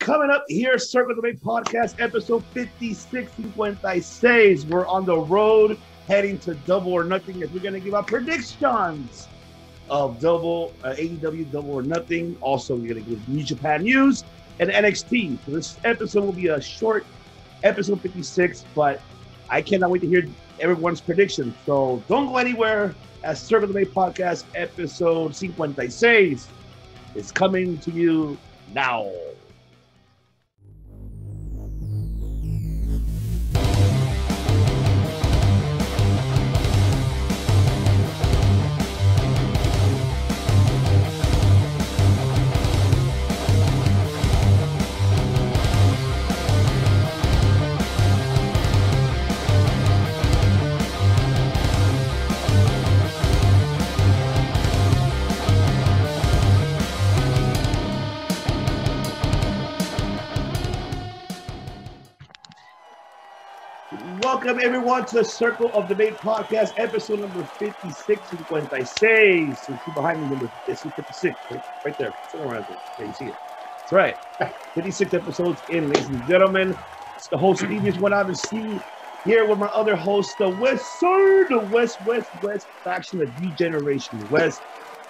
Coming up here, Circle of the Bay Podcast, episode 56. We're on the road heading to Double or Nothing as we're going to give out predictions of AEW Double or Nothing. Also, we're going to give New Japan news and NXT. So this episode will be a short episode 56, but I cannot wait to hear everyone's predictions. So don't go anywhere as Circle of the Bay Podcast, episode 56 is coming to you now. Welcome, everyone, to the Circle of Debate Podcast, episode number 56. You see behind me, number 56, right there. Somewhere around there. Yeah, you see it. That's right. 56 episodes in, ladies and gentlemen. It's the host, Stevie's What I See, here with my other host, the West Side, the West faction of D-Generation West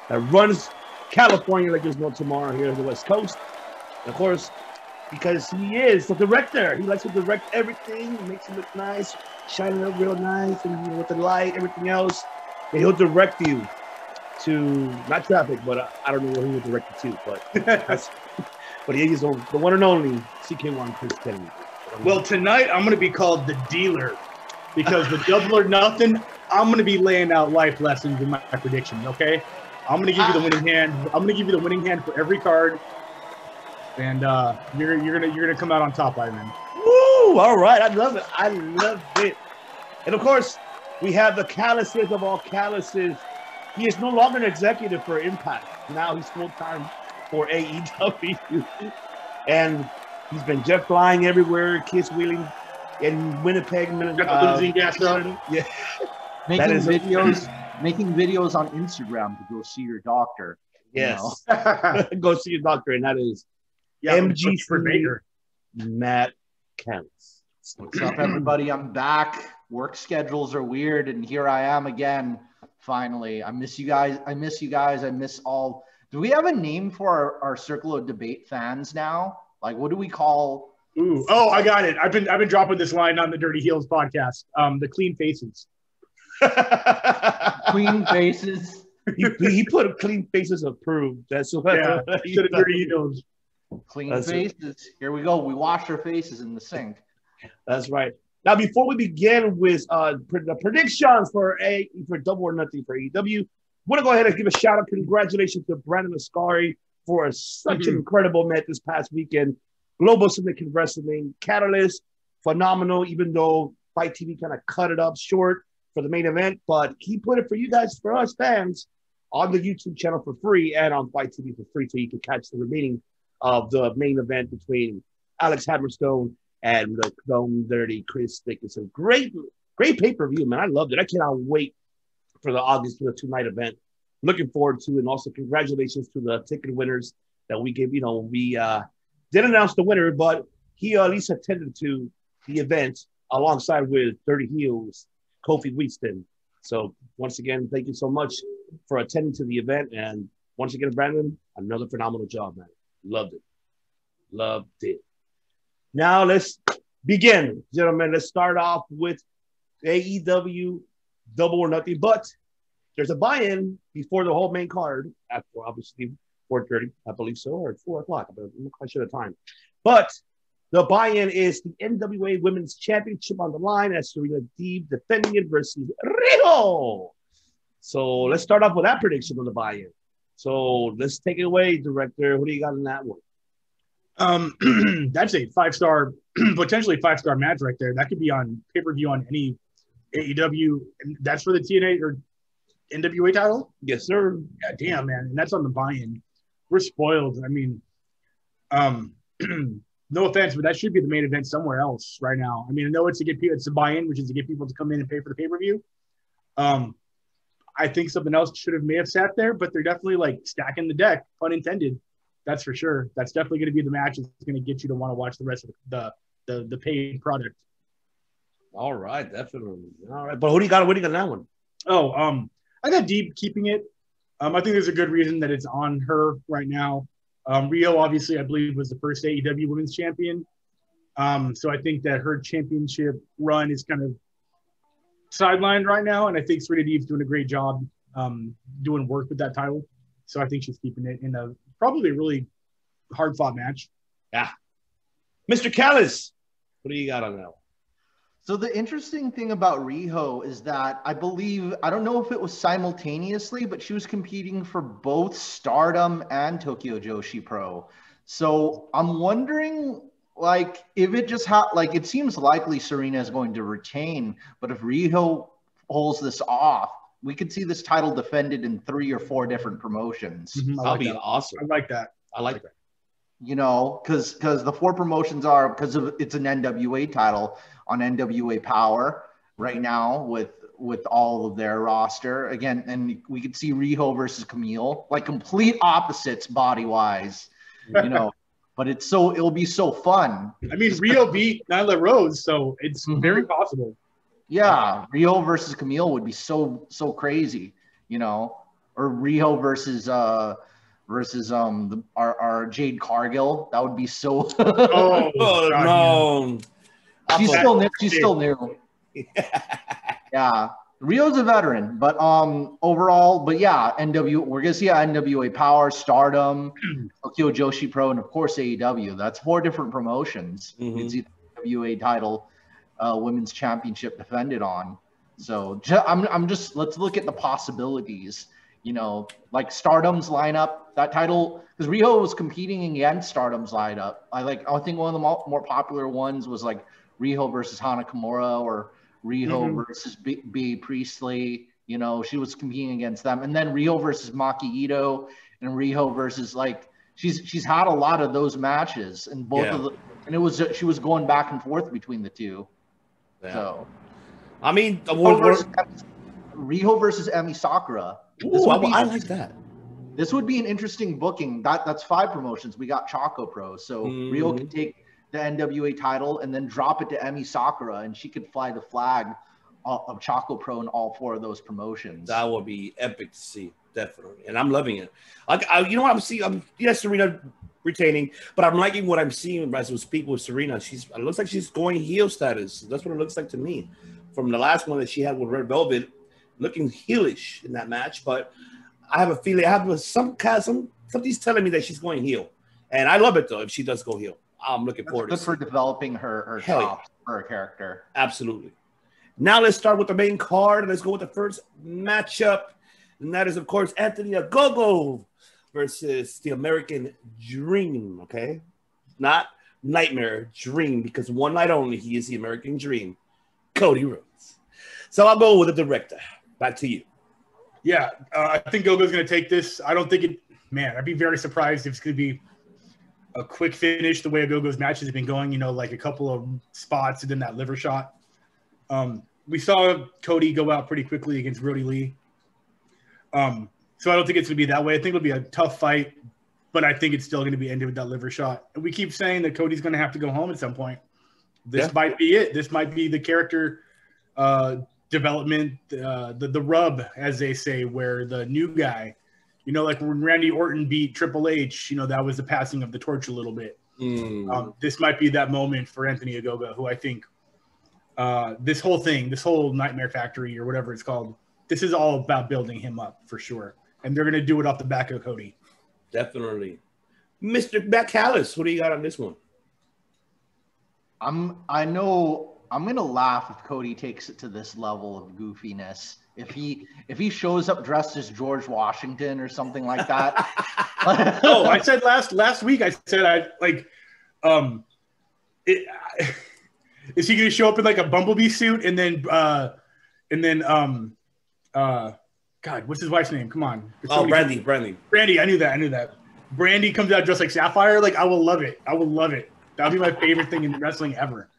that runs California like there's no tomorrow here on the West Coast. And of course, because he is the director. He likes to direct everything, makes it look nice, shine it up real nice, and with the light, everything else. And he'll direct you to, not traffic, but I don't know where he will direct you to, but he is the one and only CK1 Chris Kennedy. Well, tonight I'm going to be called the dealer because the Double or Nothing, I'm going to be laying out life lessons in my prediction, okay? I'm going to give you the winning hand. I'm going to give you the winning hand for every card. And you're gonna come out on top, Ivan. Woo! All right, I love it. I love it. And of course, we have the calluses of all calluses. He is no longer an executive for Impact. Now he's full time for AEW, and he's been jet flying everywhere, kiss wheeling in Winnipeg, Minnesota. Yeah, making videos on Instagram to go see your doctor. Yes, go see your doctor, and that is. Yeah, MGC for Baker. Matt Kentz. What's up, everybody? I'm back. Work schedules are weird, and here I am again. Finally, I miss you guys. I miss all. Do we have a name for our Circle of Debate fans now? Like, what do we call? Ooh, oh, I got it. I've been dropping this line on the Dirty Heels podcast. The Clean Faces. Clean Faces. He put Clean Faces approved. That's what. Yeah. Instead of Dirty Heels. Clean faces. Here we go. We wash our faces in the sink. That's right. Now, before we begin with the predictions for Double or Nothing for AEW, I want to go ahead and give a shout out. Congratulations to Brandon Ascari for such an incredible match this past weekend. Global Submission Wrestling Catalyst, phenomenal. Even though Fight TV kind of cut it up short for the main event, but he put it for you guys, for us fans, on the YouTube channel for free and on Fight TV for free, so you can catch the remaining of the main event between Alex Hammerstone and the Chrome Dirty Chris Dickinson. Great pay-per-view, man. I loved it. I cannot wait for the two-night event. Looking forward to it. And also congratulations to the ticket winners that we gave. We didn't announce the winner, but he at least attended to the event alongside with Dirty Heels, Kofi Wheaton. So once again, thank you so much for attending to the event. And once again, Brandon, another phenomenal job, man. Loved it. Now let's begin, gentlemen. Let's start off with AEW Double or Nothing. But there's a buy-in before the whole main card, after obviously 4:30, I believe so, or 4 o'clock. I'm not quite sure the time. But the buy-in is the NWA Women's Championship on the line as Serena Deeb defending it versus Riho. So let's start off with that prediction on the buy-in. So let's take it away, director. Who do you got in that one? That's a 5-star, potentially 5-star match right there. That could be on pay-per-view on any AEW. And that's for the TNA or NWA title? Yes, sir. Yeah, damn, man. And that's on the buy-in. We're spoiled. I mean, no offense, but that should be the main event somewhere else right now. I mean, I know it's a buy-in, which is to get people to come in and pay for the pay-per-view. I think something else may have sat there, but they're definitely like stacking the deck, pun intended. That's for sure. That's definitely going to be the match that's going to get you to want to watch the rest of the paid product. All right, definitely. All right, but who do you got winning on that one? Oh, I got Deep keeping it. I think there's a good reason that it's on her right now. Rio, obviously, I believe, was the first AEW Women's Champion. So I think that her championship run is kind of sidelined right now, and I think Serena Deeb's doing a great job doing work with that title. So I think she's keeping it in a probably a really hard-fought match. Yeah. Mr. Callis, what do you got on that one? So the interesting thing about Riho is that I don't know if it was simultaneously, but she was competing for both Stardom and Tokyo Joshi Pro. So I'm wondering, like, if it just it seems likely Serena is going to retain, but if Riho pulls this off, we could see this title defended in 3 or 4 different promotions. That'll be awesome. I like that. I like that. You know, because the 4 promotions are, because it's an NWA title on NWA Power right now with all of their roster again, and we could see Riho versus Camille, like complete opposites body wise, you know. But it'll be so fun. I mean, Rio beat Nyla Rose, so it's very possible. Yeah, Rio versus Camille would be so crazy, you know, or Rio versus our Jade Cargill. That would be so. Oh no. She's still new. Yeah. Rio's a veteran, but overall, but yeah, we're gonna see NWA Power, Stardom, Tokyo Joshi Pro, and of course AEW. That's 4 different promotions. You can see the NWA title, women's championship defended on. So let's look at the possibilities. You know, like Stardom's lineup, that title, because Riho was competing against Stardom's lineup. I think one of the more popular ones was like Riho versus Hana Kimura or Riho versus B. Priestley. You know, she was competing against them. And then Riho versus Maki Ito and Riho versus, like, she's had a lot of those matches, and she was going back and forth between the two. Yeah. So I mean, Riho versus Emi Sakura. Ooh, I like that. This would be an interesting booking. That's 5 promotions. We got Choco Pro, so Riho can take the NWA title and then drop it to Emi Sakura, and she could fly the flag of Choco Pro in all 4 of those promotions. That would be epic to see, definitely, and I'm loving it. You know what I'm seeing? Yes, Serena retaining, but I'm liking what I'm seeing as we speak with Serena. It looks like she's going heel status. That's what it looks like to me. From the last one that she had with Red Velvet, looking heelish in that match, but I have a feeling, something's telling me that she's going heel, and I love it though if she does go heel. I'm looking forward to it. Good for developing her chops for her character. Absolutely. Now let's start with the main card. Let's go with the first matchup, and that is, of course, Anthony Ogogo versus the American Dream. Okay, not Nightmare, Dream, because one night only he is the American Dream, Cody Rhodes. So I'll go with the director. Back to you. Yeah, I think Gogo's going to take this. I don't think I'd be very surprised if it's going to be a quick finish the way Gogo's matches have been going, you know, like a couple of spots and then that liver shot. We saw Cody go out pretty quickly against Brody Lee. So I don't think it's going to be that way. I think it'll be a tough fight, but I think it's still going to be ended with that liver shot. And we keep saying that Cody's going to have to go home at some point. This might be it. This might be the character development, the rub, as they say, where the new guy, you know, like when Randy Orton beat Triple H, you know, that was the passing of the torch a little bit. This might be that moment for Anthony Ogogo, who I think this whole Nightmare Factory or whatever it's called, this is all about building him up for sure. And they're going to do it off the back of Cody. Definitely. Mr. Beckalis, what do you got on this one? I know I'm going to laugh if Cody takes it to this level of goofiness. If he shows up dressed as George Washington or something like that. Oh, I said last week, I said is he going to show up in like a bumblebee suit and then God, what's his wife's name? Come on. Brandy. Brandy, I knew that. Brandy comes out dressed like Sapphire. Like, I will love it. That would be my favorite thing in wrestling ever,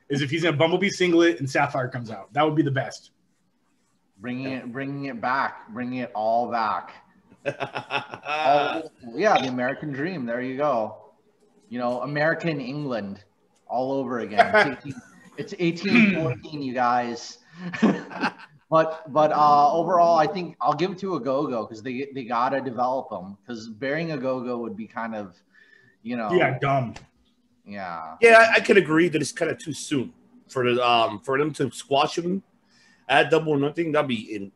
is if he's in a bumblebee singlet and Sapphire comes out. That would be the best. Bringing it back. Bringing it all back. Yeah, the American dream. There you go. You know, American England all over again. It's 1814, you guys. But overall, I think I'll give it to a go-go because they gotta develop them, because burying a go-go would be kind of, you know, dumb. Yeah. Yeah, I could agree that it's kind of too soon for them to squash him at Double or Nothing. That'd be in.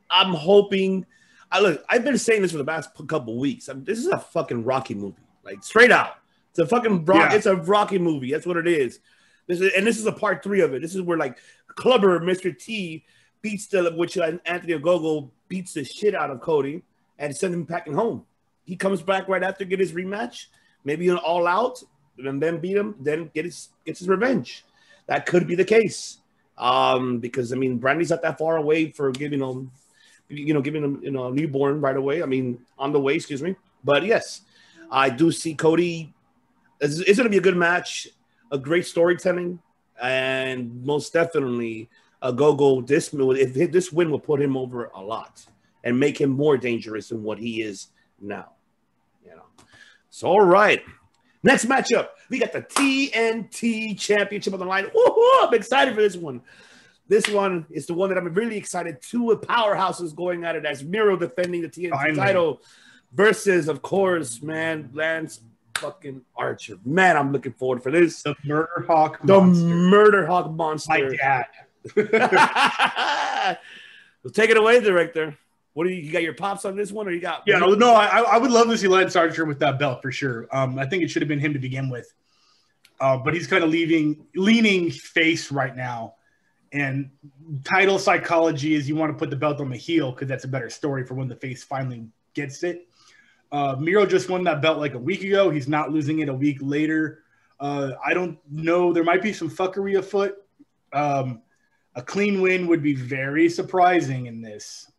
I'm hoping. I've been saying this for the past couple weeks. This is a fucking Rocky movie, like straight out. It's a fucking It's a Rocky movie. That's what it is. This is a part 3 of it. This is where like Clubber, Mr. T, beats Anthony Ogogo beats the shit out of Cody and sends him packing home. He comes back right after, get his rematch, maybe an all out, and then beat him, then gets his revenge. That could be the case. Because I mean, Brandy's not that far away for giving him a newborn right away. I mean, on the way, excuse me. But yes, I do see Cody. It's going to be a good match, a great storytelling, and most definitely a go-go. This win will put him over a lot and make him more dangerous than what he is now. You know. So all right. Next matchup, we got the TNT Championship on the line. Woo-hoo, I'm excited for this one. This one is the one that I'm really excited. 2 powerhouses going at it as Miro defending the TNT title versus, of course, man, Lance fucking Archer. Man, I'm looking forward for this. The Murder Hawk Monster. The Murder Hawk Monster. My dad. Well, take it away, director. What do you got your pops on this one, or you got? Yeah, no, I would love to see Lance Archer with that belt for sure. I think it should have been him to begin with, but he's kind of leaning face right now. And title psychology is you want to put the belt on the heel because that's a better story for when the face finally gets it. Miro just won that belt like a week ago. He's not losing it a week later. I don't know. There might be some fuckery afoot. A clean win would be very surprising in this.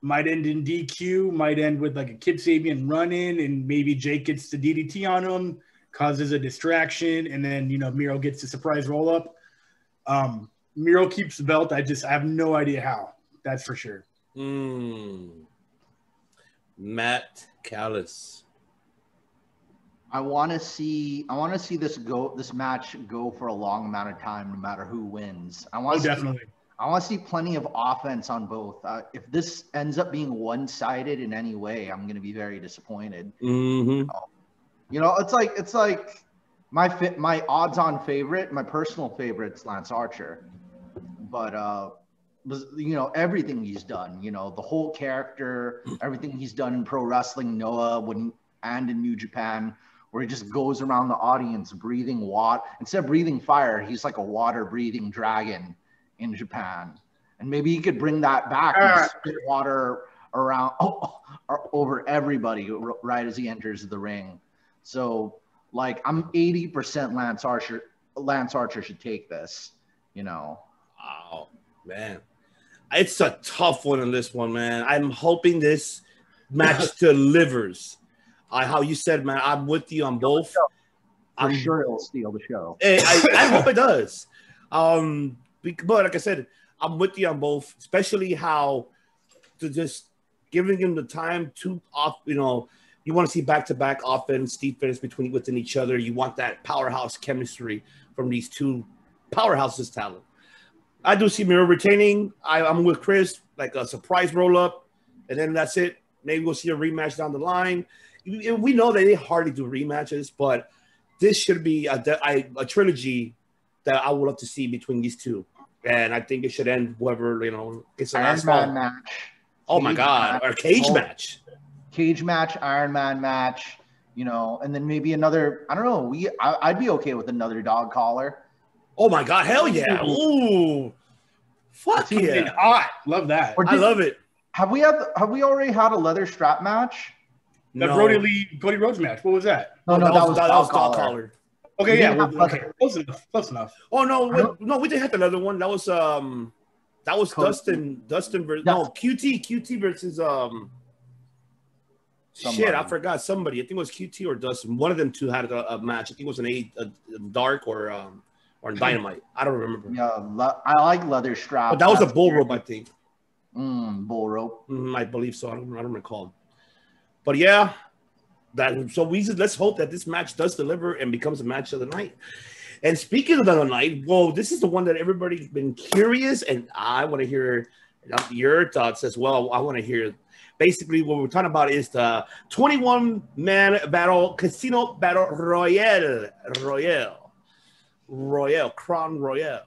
Might end in DQ, might end with like a Kip Sabian run-in, and maybe Jake gets the DDT on him, causes a distraction, and then, Miro gets a surprise roll-up. Miro keeps the belt. I have no idea how. That's for sure. Matt Callis. I want to see this match go for a long amount of time, no matter who wins. Definitely. I want to see plenty of offense on both. If this ends up being one-sided in any way, I'm going to be very disappointed. Mm-hmm. It's like my odds-on favorite, my personal favorite's Lance Archer, but everything he's done, the whole character, everything he's done in pro wrestling, Noah and in New Japan, where he just goes around the audience breathing water. Instead of breathing fire, he's like a water-breathing dragon in Japan. And maybe he could bring that back and spit water around over everybody right as he enters the ring. So, I'm 80% Lance Archer. Lance Archer should take this, Wow, man. It's a tough one in this one, man. I'm hoping this match delivers. How you said, man, I'm with you on both. I'm sure it'll steal the show. I hope it does. But like I said, I'm with you on both, especially how to just giving him the time to you want to see back-to-back offense, defense within each other. You want that powerhouse chemistry from these 2 powerhouses talent. I do see Miro retaining. I'm with Chris, like a surprise roll-up, and then that's it. Maybe we'll see a rematch down the line. We know that they hardly do rematches, but this should be a trilogy that I would love to see between these 2. And I think it should end whoever, it's the last match. Oh my God. Or cage match. Cage match, Iron Man match, and then maybe another, I don't know. I'd be okay with another dog collar. Oh my God. Hell yeah. Ooh. Fuck yeah. Hot. Love that. I love it. Have we already had a leather strap match? The Cody Rhodes match. What was that? No, that was dog collar. Okay, yeah, okay. Close enough. Oh no, we didn't have another one. That was Dustin versus QT versus somebody. Shit, I forgot somebody. I think it was QT or Dustin. One of them 2 had a match. I think it was a dark or Dynamite. I don't remember. Yeah, I like leather strap. But that was a bull rope, I think. Bull rope. I believe so. I don't recall. But yeah, let's hope that this match does deliver and becomes a match of the night. And speaking of the night, this is the one that everybody's been curious, and I want to hear your thoughts as well. I want to hear basically what we're talking about is the 21-man battle, Casino Battle Royale, Crown Royale,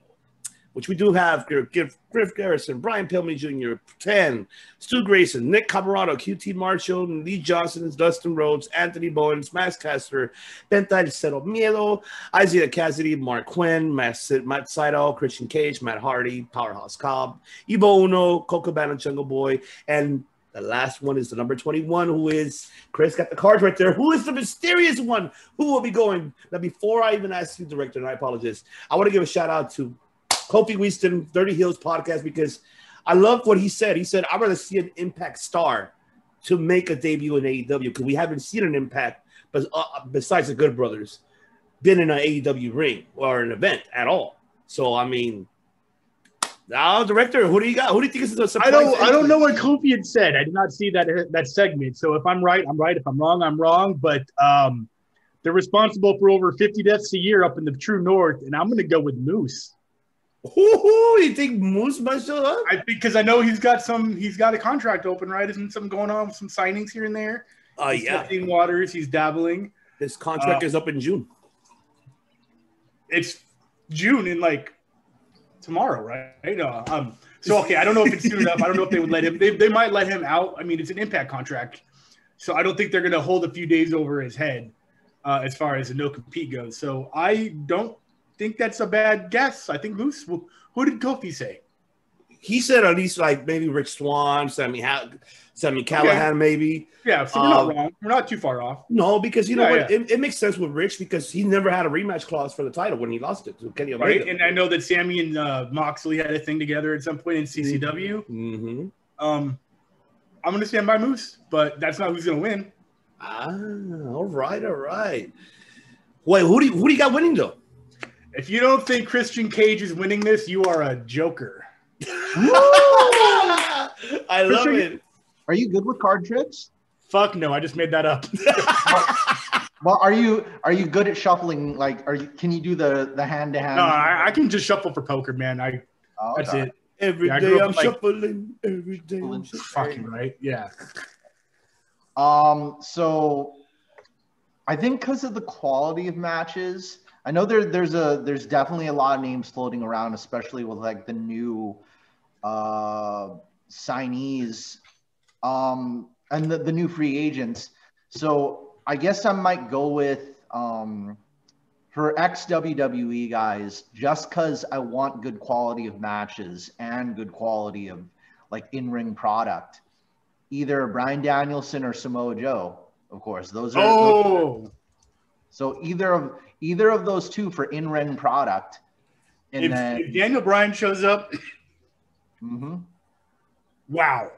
which we do have Griff Garrison, Brian Pillman Jr., 10, Stu Grayson, Nick Camarado, QT Marshall, Lee Johnson, Dustin Rhodes, Anthony Bowen, Smashcaster, Penta Cero Miedo, Isaiah Cassidy, Mark Quinn, Matt Sydal, Christian Cage, Matt Hardy, Powerhouse Cobb, Ibo Uno, Coco Cabana, Jungle Boy, and the last one is the number 21, who is, Chris got the cards right there. Who is the mysterious one? Who will be going? Now, before I even ask you, Director, and I apologize, I want to give a shout out to Kofi Winston, 30 Hills podcast, because I love what he said. He said, I'd rather see an Impact star to make a debut in AEW, because we haven't seen an Impact, but besides the Good Brothers, been in an AEW ring or an event at all. So, I mean, now, Director, who do you got? Who do you think is a surprise? I don't know what Kofi had said. I did not see that segment. So if I'm right, I'm right. If I'm wrong, I'm wrong. But they're responsible for over 50 deaths a year up in the true north, and I'm going to go with Moose. You think Moose might show up? I think because I know he's got a contract open, right? Isn't something going on with some signings here and there? He's testing waters. He's dabbling. His contract is up in June. It's June in like tomorrow, right? So okay, I don't know if it's soon enough. I don't know if they would let him. They might let him out. I mean, it's an Impact contract, so I don't think they're going to hold a few days over his head as far as the no compete goes. So I don't think that's a bad guess. I think Moose. Who did Kofi say? He said at least like maybe Rich Swann, Sammy Callahan, maybe. Yeah, so we're not wrong. We're not too far off. No, because you know what? Yeah. It makes sense with Rich because he never had a rematch clause for the title when he lost it to Kenny Omega. Right, and I know that Sammy and Moxley had a thing together at some point in CCW. Mm-hmm. I'm going to stand by Moose, but that's not who's going to win. All right. Wait, who do you got winning though? If you don't think Christian Cage is winning this, you are a joker. I love it. Are you good with card tricks? Fuck no, I just made that up. Well, are you good at shuffling? Like, can you do the hand to hand? No, I can just shuffle for poker, man. That's it. Every day I'm shuffling. Every day I'm shuffling. Fucking right. Yeah. So I think because of the quality of matches, I know there's definitely a lot of names floating around, especially with like the new signees and the new free agents. So I guess I might go with for ex-WWE guys, just because I want good quality of matches and good quality of like in-ring product. Either Bryan Danielson or Samoa Joe, of course. Those are so either of those two for in-ring product. And if Daniel Bryan shows up, wow.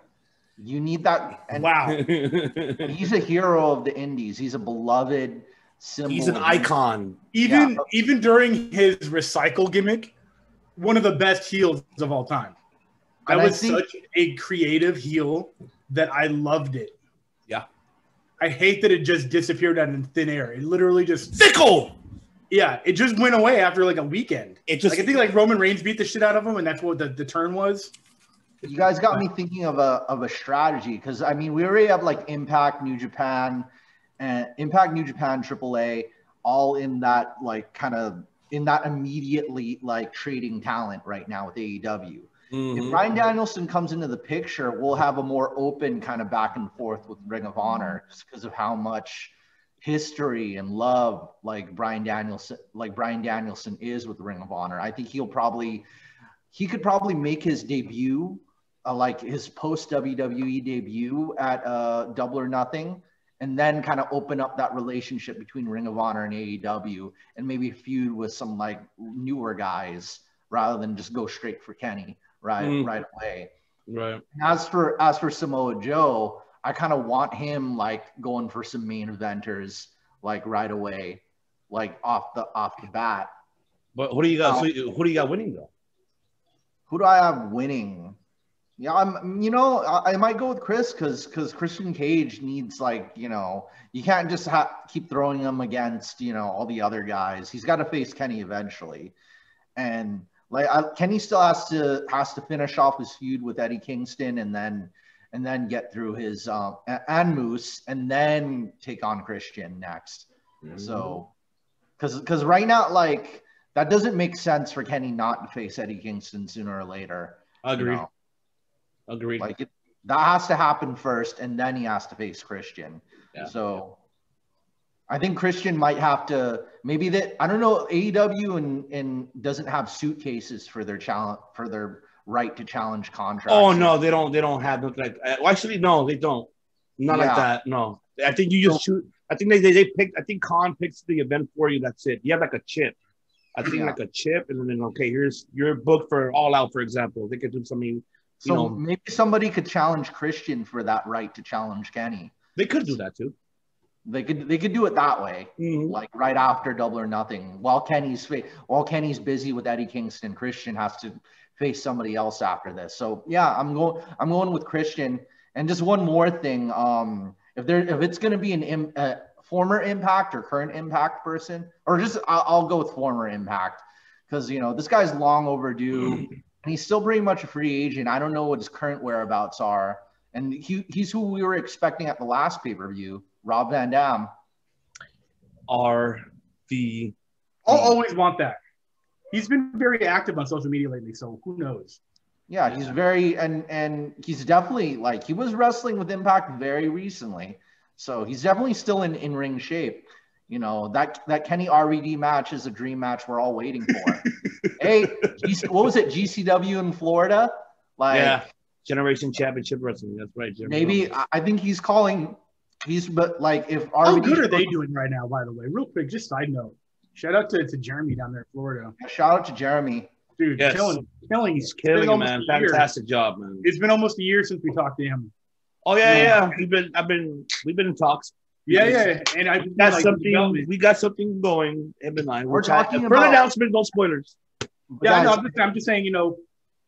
You need that. And wow. He's a hero of the indies. He's a beloved symbol. He's an icon. Even during his recycle gimmick, one of the best heels of all time. That was such a creative heel that I loved it. Yeah. I hate that it just disappeared out in thin air. It literally just fickle. Yeah, it just went away after like a weekend. It just I think like Roman Reigns beat the shit out of him, and that's what the turn was. You guys got me thinking of a strategy, because I mean we already have like Impact, New Japan, AAA, all in that like kind of in that immediately like trading talent right now with AEW. If Bryan Danielson comes into the picture, we'll have a more open kind of back and forth with Ring of Honor, just because of how much history and love like Bryan Danielson is with Ring of Honor. I think he could probably make his debut, like his post WWE debut at Double or Nothing, and then kind of open up that relationship between Ring of Honor and AEW, and maybe feud with some like newer guys rather than just go straight for Kenny right away. Right. As for Samoa Joe, I kind of want him like going for some main eventers like right away, like off the bat. But who do you got? Who do you got winning though? Who do I have winning? Yeah, I might go with Chris because Christian Cage needs, like, you can't just keep throwing him against, all the other guys. He's got to face Kenny eventually. And like Kenny still has to finish off his feud with Eddie Kingston and then get through his and Moose and then take on Christian next. Mm-hmm. So because right now, like, that doesn't make sense for Kenny not to face Eddie Kingston sooner or later. Agreed. Agreed. Like that has to happen first, and then he has to face Christian. Yeah. So I think Christian might have to I don't know. AEW and doesn't have suitcases for their right to challenge contracts. Oh no, they don't have nothing like. Well, actually, no, they don't. Not like that. No, I think you just shoot. I think they pick. I think Khan picks the event for you. That's it. You have like a chip. I think like a chip, and then okay, here's your book for All Out, for example. They could do something. So maybe somebody could challenge Christian for that right to challenge Kenny. They could do that too. They could do it that way, like right after Double or Nothing. While Kenny's busy with Eddie Kingston, Christian has to face somebody else after this. So yeah, I'm going with Christian. And just one more thing, if it's going to be a former Impact or current Impact person, or just I'll go with former Impact because this guy's long overdue. And he's still pretty much a free agent. I don't know what his current whereabouts are. And he's who we were expecting at the last pay-per-view, Rob Van Dam. I'll always want that. He's been very active on social media lately, so who knows? Yeah, he's very and he's definitely, like, he was wrestling with Impact very recently. So he's definitely still in ring shape. That Kenny RVD match is a dream match we're all waiting for. Hey, what was it? GCW in Florida? Generation Championship Wrestling. That's right. Maybe I think he's calling. But like, if RVD, how good are they doing right now? By the way, real quick, just side note. Shout out to Jeremy down there in Florida. Shout out to Jeremy, dude. Yes. Killing. He's killing it, man. Fantastic job, man. It's been almost a year since we talked to him. Oh yeah. We've been in talks. Yeah. And we got something going. We're talking about announcement, no spoilers. Yeah, no, I'm just saying,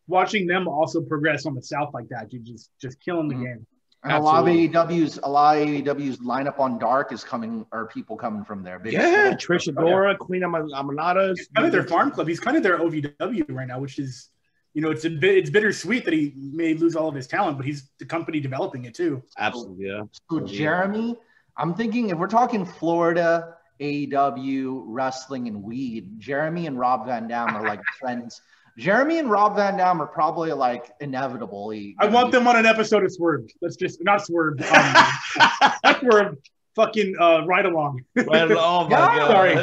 watching them also progress on the South like that, dude, just killing the game. And a lot of AEW's lineup on Dark is coming, or people coming from there. Trish Adora, Queen Amanada. He's kind of their farm club. He's kind of their OVW right now, which is, it's bittersweet that he may lose all of his talent, but he's the company developing it too. Absolutely, yeah. So Jeremy, I'm thinking if we're talking Florida, AEW, wrestling, and weed, Jeremy and Rob Van Dam are like friends. Jeremy and Rob Van Dam are probably like inevitably. I want them on an episode of Swerve. Let's just not Swerve. Not Swerve. Fucking Ride Along. Right, oh my God. Sorry.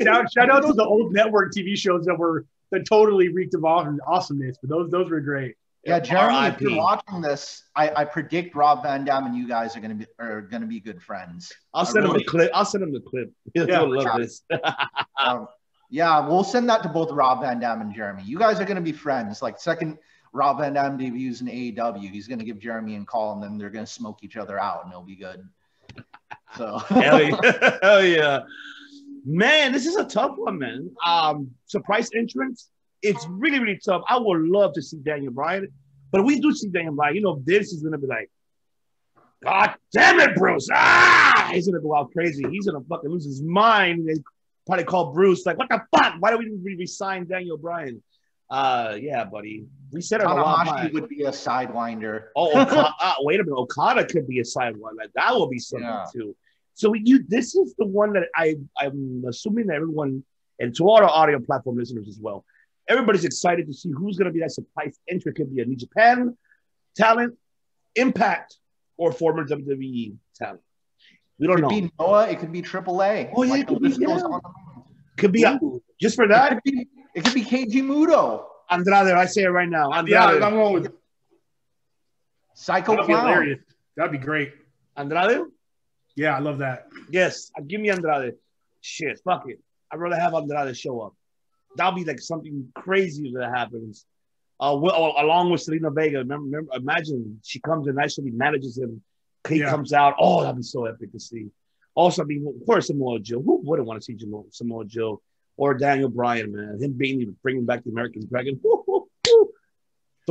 No, shout out to the old network TV shows that totally reeked of awesomeness, but those were great. Yeah, Jeremy, if you're watching this, I predict Rob Van Dam and you guys are gonna be good friends. I'll send him the clip. He'll love this. Yeah, we'll send that to both Rob Van Dam and Jeremy. You guys are gonna be friends. Like, second Rob Van Dam debuts in AEW, he's gonna give Jeremy a call, and then they're gonna smoke each other out, and it'll be good. So hell yeah. Man, this is a tough one, man. Surprise entrance. It's really, really tough. I would love to see Daniel Bryan, but if we do see Daniel Bryan, this is gonna be like, God damn it, Bruce! He's gonna go out crazy. He's gonna fucking lose his mind. They probably call Bruce like, what the fuck? Why do we resign Daniel Bryan? Yeah, buddy. We said it a lot. Tanahashi would be a sidewinder. Oh, wait a minute. Okada could be a sidewinder. That will be something too. So this is the one that I'm assuming that everyone, and to all our audio platform listeners as well, everybody's excited to see who's going to be that surprise entry. It could be a New Japan talent, Impact, or former WWE talent. We don't know. It could be Noah. It could be AAA. Oh, yeah. It could be just for that. It could be Keiji Muto. Andrade, I say it right now. Andrade. Yeah, I'm going with Psycho Clown. Hilarious. That'd be great. Andrade? Yeah, I love that. Yes. Give me Andrade. Shit, fuck it. I'd rather have Andrade show up. That'll be like something crazy that happens. Along with Selena Vega. Remember, imagine she comes and actually manages him. He comes out. Oh, that'd be so epic to see. Also, of course, Samoa Joe. Who wouldn't want to see Samoa Joe or Daniel Bryan, man? Him bringing back the American Dragon. Woo.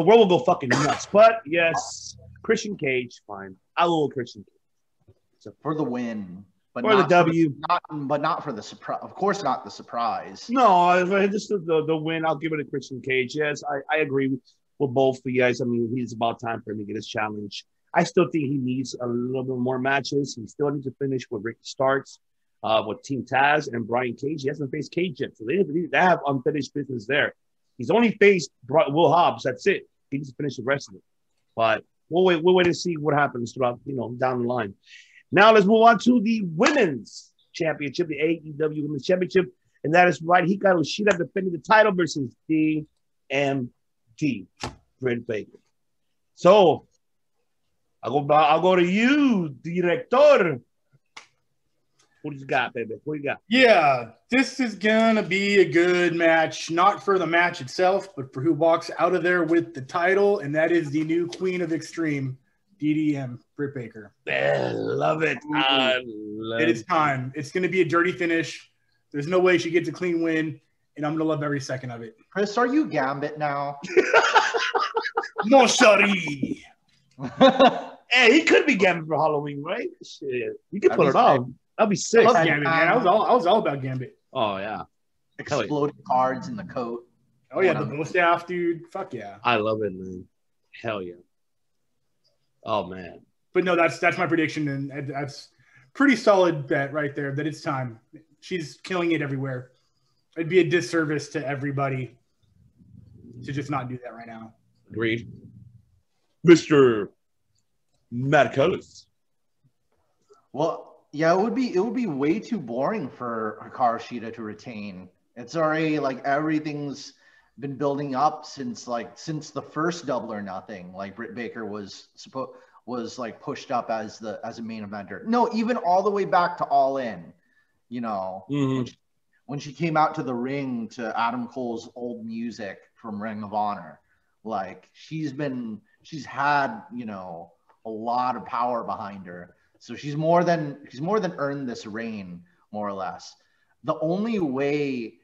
the world will go fucking nuts. But yes, Christian Cage, fine. I'll go with Christian Cage. So, for the win. But for the W. Not for the surprise. Of course, not the surprise. No, just the win. I'll give it to Christian Cage. Yes, I agree with both of you guys. I mean, it's about time for him to get his challenge. I still think he needs a little bit more matches. He still needs to finish with Ricky Starks, with Team Taz and Brian Cage. He hasn't faced Cage yet, so they have unfinished business there. He's only faced Will Hobbs. That's it. He needs to finish the rest of it. But we'll wait and see what happens throughout, down the line. Now let's move on to the Women's Championship, the AEW Women's Championship. And that is right. Hikaru Shida defending the title versus DMD, Britt Baker. So I'll go to you, Director. What do you got, baby? What do you got? Yeah, this is going to be a good match, not for the match itself, but for who walks out of there with the title, and that is the new Queen of Extreme, DDM, Britt Baker. I love it. It is time. It's going to be a dirty finish. There's no way she gets a clean win, and I'm going to love every second of it. Chris, are you Gambit now? No, sorry. Hey, he could be Gambit for Halloween, right? Shit. You could pull it off. That'd be sick. I love Gambit, man. I was all about Gambit. Oh, yeah. Exploding cards in the coat. Oh, yeah, the bow staff, dude. Fuck yeah. I love it, man. Hell yeah. Oh, man. But no, that's my prediction, and that's pretty solid bet right there that it's time. She's killing it everywhere. It'd be a disservice to everybody to just not do that right now. Agreed. Mr. Matt Cullis. Well, yeah, it would be way too boring for Hikaru Shida to retain. It's already like everything's been building up since the first Double or Nothing. Like Britt Baker was like pushed up as a main eventer. No, even all the way back to All In. When she came out to the ring to Adam Cole's old music from Ring of Honor, like she's had a lot of power behind her. So she's more than earned this reign, more or less. The only way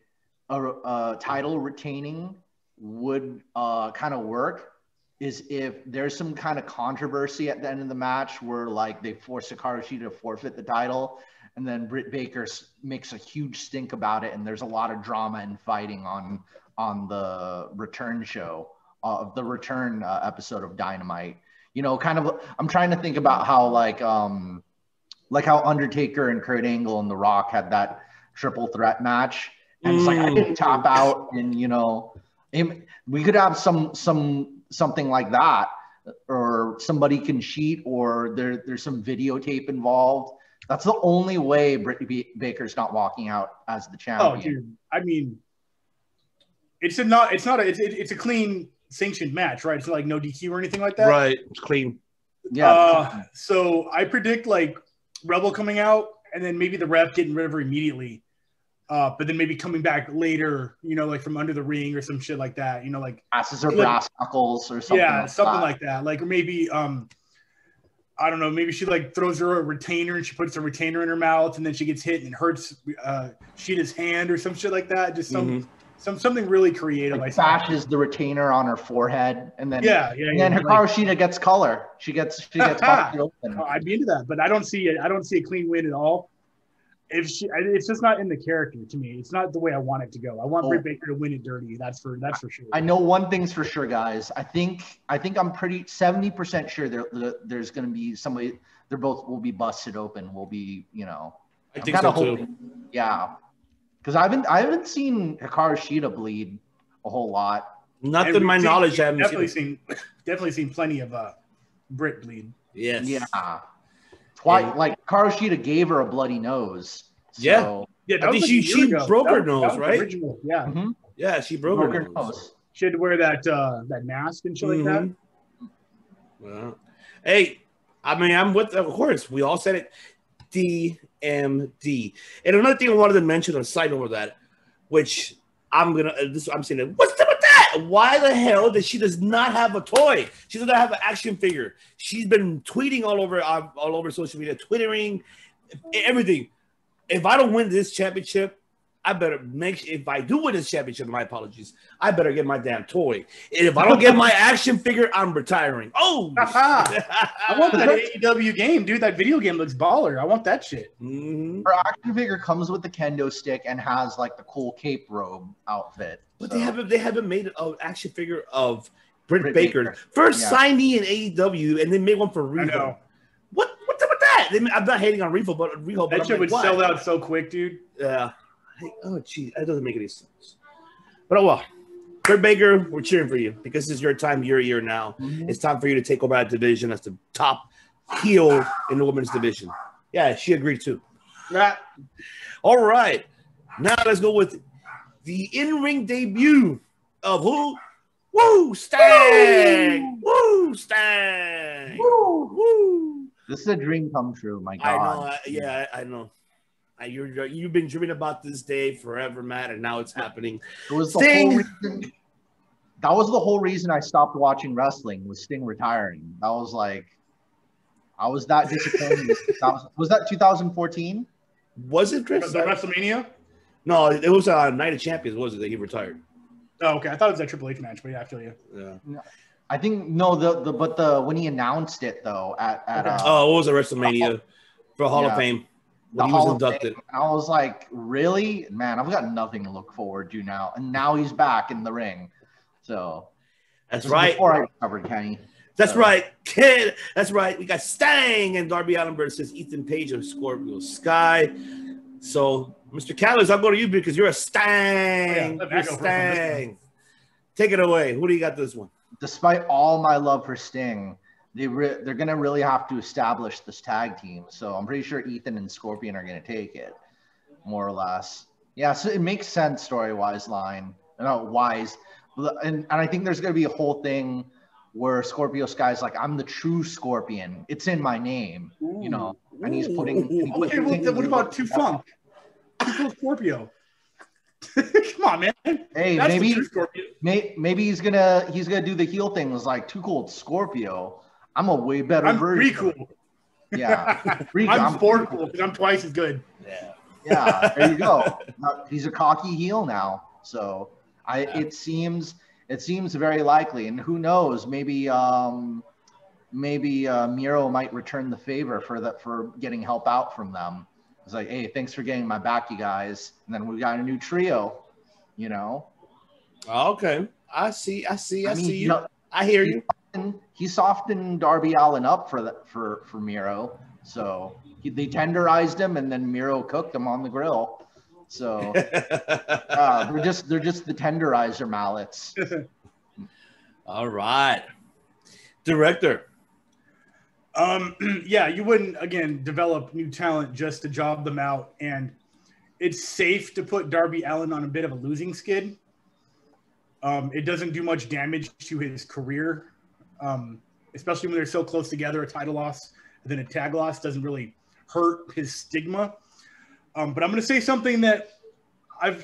a title retaining would kind of work is if there's some kind of controversy at the end of the match where like they force Hikaru Shida to forfeit the title, and then Britt Baker makes a huge stink about it, and there's a lot of drama and fighting on the return show, the return episode of Dynamite. Kind of, I'm trying to think about how like how Undertaker and Kurt Angle and The Rock had that triple threat match, and it's like I didn't tap out, and we could have something like that, or somebody can cheat, or there's some videotape involved. That's the only way Britt Baker's not walking out as the champion. Oh, dude, I mean, it's a clean sanctioned match, right? It's like no DQ or anything like that. Right, it's clean. Yeah. So I predict like Rebel coming out, and then maybe the ref getting rid of her immediately, but then maybe coming back later, like from under the ring or some shit like that. Like passes her brass knuckles or something. Yeah, something like that. Like, or maybe I don't know. Maybe she like throws her a retainer and she puts a retainer in her mouth, and then she gets hit and hurts Shida's hand or some shit like that. Just something really creative. Like bashes the retainer on her forehead, and then and then Hikaru Shida gets color. She gets busted open. I'd be into that, but I don't see a clean win at all. It's just not in the character to me. It's not the way I want it to go. I want Britt Baker to win it dirty. That's for sure. I know one thing's for sure, guys. I think I'm pretty 70% sure there's going to be somebody. They're both will be busted open. Will be I think so too. Yeah, because I haven't seen Hikaru Shida bleed a whole lot. Not to my knowledge. I haven't definitely seen plenty of Britt bleed. Yes. Yeah. Twice, like Hikaru Shida gave her a bloody nose. So. Yeah. I think she broke her nose, right? Original. Yeah. Mm-hmm. Yeah, she broke her nose. She had to wear that mask and shit like that. Well, hey, I mean, I'm with. Of course, we all said it. DMD. And another thing I wanted to mention on a side note of that, which I'm saying, what's up with that? Why the hell does she not have a toy? She doesn't have an action figure. She's been tweeting all over social media, twittering, everything. If I don't win this championship, I better if I do win this championship, my apologies, I better get my damn toy. And if I don't get my action figure, I'm retiring. Oh, I want that AEW game, dude. That video game looks baller. I want that shit. Her action figure comes with the kendo stick and has like the cool cape robe outfit. But they haven't made an action figure of Britt Baker. First signee in AEW, and they made one for Riho. I know. What's up with that? I'm not hating on Riho, but that shit would sell out so quick, dude. Yeah. Oh, geez, that doesn't make any sense. But oh well, Britt Baker, we're cheering for you because it's your time, your year now. It's time for you to take over that division as the top heel in the women's division. Yeah, she agreed too. Right. All right, now let's go with the in-ring debut of who? Woo, Stang! Woo, Stang! Woo, woo! This is a dream come true. My God. I know. You've been dreaming about this day forever, Matt, and now it's happening. It was the whole reason, that was the whole reason I stopped watching wrestling, was Sting retiring. I was that disappointed. Was that 2014? Was it Chris? The WrestleMania? No, it was Night of Champions, was it, that he retired? Oh, okay. I thought it was that Triple H match, but yeah, I feel you. Yeah. I think no, when he announced it though at what was it, WrestleMania for Hall of Fame? When he was inducted. I was like, really? Man, I've got nothing to look forward to now. And now he's back in the ring. So that's right. Before I covered Kenny. That's right, kid. That's right. We got Stang and Darby Allin versus Ethan Page of Scorpio Sky. So, Mr. Callis, I'll go to you because you're a Stang. You're Stang. Take it away. Who do you got this one? Despite all my love for Sting, they're going to really have to establish this tag team. So I'm pretty sure Ethan and Scorpion are going to take it, more or less. Yeah, so it makes sense story-wise wise. And I think there's going to be a whole thing where Scorpio Sky's like, I'm the true Scorpion. It's in my name, you know. And he's putting... Okay, well, what about Too Funk? Too Scorpio. Come on, man. Hey, maybe he's gonna do the heel thing. Was like, Too Cold Scorpio. I'm a way better version. I'm pretty cool. Yeah, I'm four cool because I'm twice as good. Yeah. There you go. He's a cocky heel now, so it seems very likely. And who knows? Maybe Miro might return the favor for getting help out from them. It's like, hey, thanks for getting my back, you guys. And then we got a new trio, you know. Okay, I see you. I hear you. He softened Darby Allin up for Miro, so they tenderized him, and then Miro cooked him on the grill. So they're just the tenderizer mallets. All right, director. Yeah, you wouldn't again develop new talent just to job them out, and it's safe to put Darby Allin on a bit of a losing skid. It doesn't do much damage to his career, especially when they're so close together. A title loss and then a tag loss doesn't really hurt his stigma. But I'm going to say something that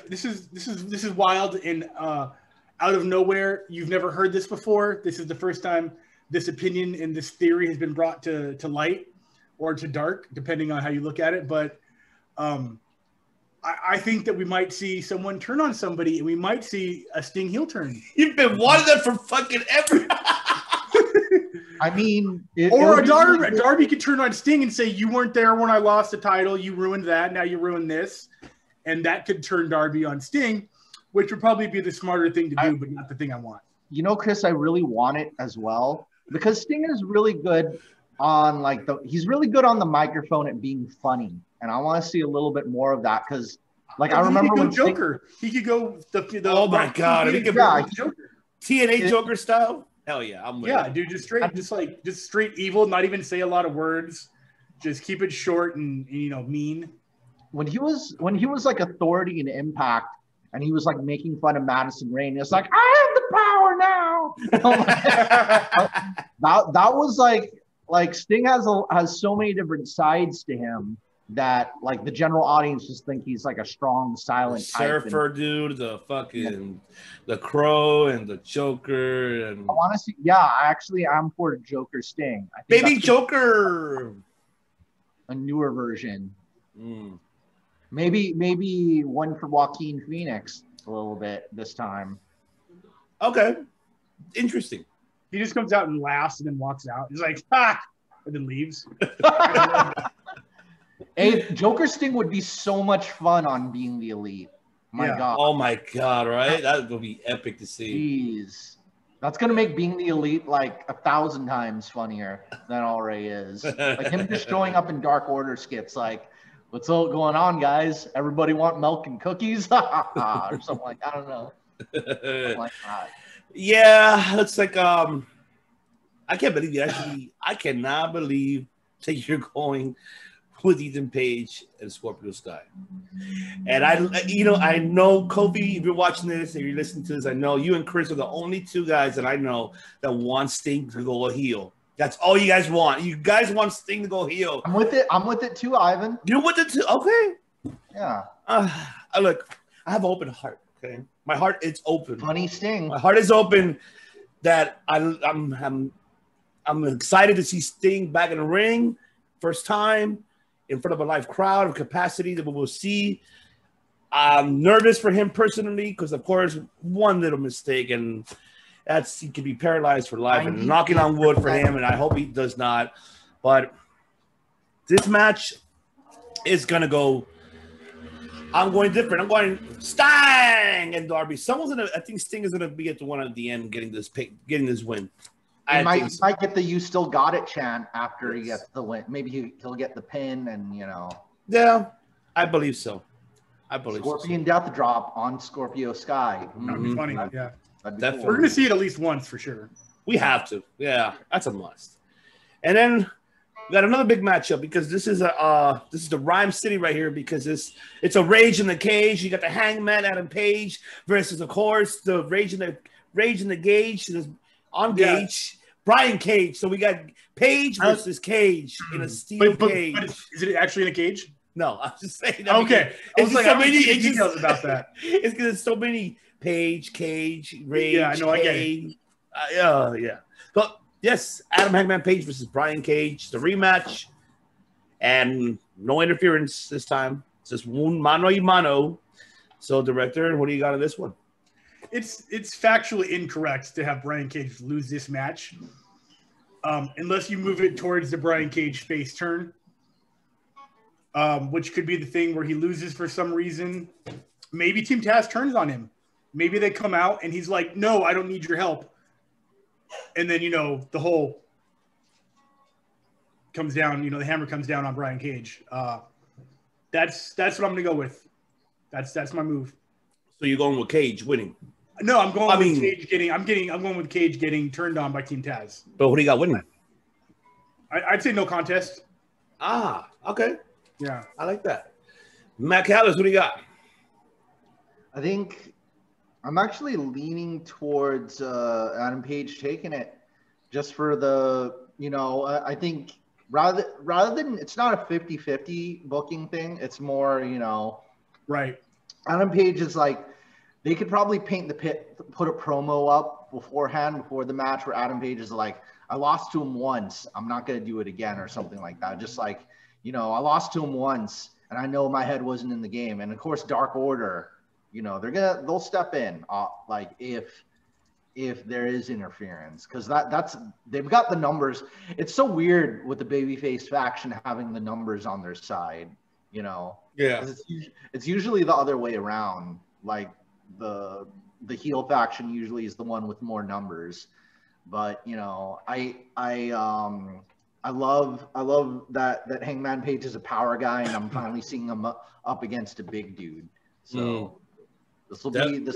this is wild and out of nowhere. You've never heard this before. This is the first time this opinion and this theory has been brought to light or to dark, depending on how you look at it. But I think that we might see someone turn on somebody, and we might see a Sting heel turn. You've been wanting that for fucking ever. I mean, Darby could turn on Sting and say, "You weren't there when I lost the title. You ruined that. Now you ruined this," and that could turn Darby on Sting, which would probably be the smarter thing to do, but not the thing I want. You know, Chris, I really want it as well because Sting is really good on he's really good on the microphone at being funny. And I want to see a little bit more of that because, I remember when Joker, he could go the oh my god, he could Joker, TNA Joker style. Hell yeah, I'm with it. Dude, just straight evil, not even say a lot of words, just keep it short and mean. When he was like Authority and Impact, and he was like making fun of Madison Rayne, it's like I have the power now. that was like Sting has so many different sides to him that the general audience just think he's like a strong, silent surfer dude, the fucking the Crow and the Joker, and I want to see. Yeah, actually, I'm for Joker Sting. I think Baby Joker, a newer version. Maybe one for Joaquin Phoenix a little bit this time. Okay. Interesting. He just comes out and laughs and then walks out. He's like, ha! And then leaves. Hey, Joker Sting would be so much fun on Being the Elite. My God. Oh my God, right? That would be epic to see. Jeez. That's going to make Being the Elite like 1,000 times funnier than it already is. Like him just showing up in Dark Order skits like, what's all going on, guys? Everybody want milk and cookies? Or something like, I don't know. Something like that. Yeah, it's like I can't believe you actually. I cannot believe that you're going with Ethan Page and Scorpio Sky. And I know Kobe. If you're watching this and you're listening to this, I know you and Chris are the only two guys that I know that want Sting to go heel. That's all you guys want. You guys want Sting to go heel. I'm with it too, Ivan. You're with it too. Okay. Yeah. Look, I have an open heart. Okay, my heart is open. Funny Sting. My heart is open. That I'm excited to see Sting back in the ring, first time in front of a live crowd of capacity that we will see. I'm nervous for him personally because, of course, one little mistake and he could be paralyzed for life. And knocking on wood for him, and I hope he does not. But this match is gonna go. I'm going different. I'm going Sting and Darby. I think Sting is gonna be at the one at the end, getting this win. He might get the "You Still Got It" chant after he gets the win. Maybe he'll get the pin, and Yeah, I believe so. Scorpion Death Drop on Scorpio Sky. That'd be funny. Yeah, definitely. Cool. We're gonna see it at least once for sure. We have to. Yeah, that's a must. And then we got another big matchup because this is the Rhyme City right here because it's a Rage in the Cage. You got the Hangman Adam Page versus, of course, the Rage in the Gage on Gage, Brian Cage. So we got Page versus Cage in a steel cage. But is it actually in a cage? No, I'm just saying. Okay, it's like, so many details about that. It's because there's so many Page, Cage, Rage. Yeah, I know. I get it. Yeah. But yes, Adam Hangman Page versus Brian Cage, the rematch, and no interference this time. It's just one mano y mano. So, director, what do you got on this one? It's factually incorrect to have Brian Cage lose this match, unless you move it towards the Brian Cage face turn, which could be the thing where he loses for some reason. Maybe Team Taz turns on him. Maybe they come out and he's like, "No, I don't need your help." And then, the whole comes down, the hammer comes down on Brian Cage. That's what I'm going to go with. That's my move. So you're going with Cage winning? No, I'm going with Cage getting turned on by Team Taz. But who do you got winning? I'd say no contest. Okay. Yeah. I like that. Matt Callis, what do you got? I think I'm actually leaning towards Adam Page taking it just for the, I think rather than it's not a 50-50 booking thing. It's more, Right. Adam Page is like, they could probably paint the pit, put a promo up beforehand before the match where Adam Page is like, I lost to him once. I'm not going to do it again or something like that. Just like, I lost to him once and I know my head wasn't in the game. And of course, Dark Order, they'll step in like if there is interference, because that's they've got the numbers. It's so weird with the babyface faction having the numbers on their side, Yeah. It's usually the other way around. Like the heel faction usually is the one with more numbers. But I love that Hangman Page is a power guy, and I'm finally seeing him up against a big dude. So this will be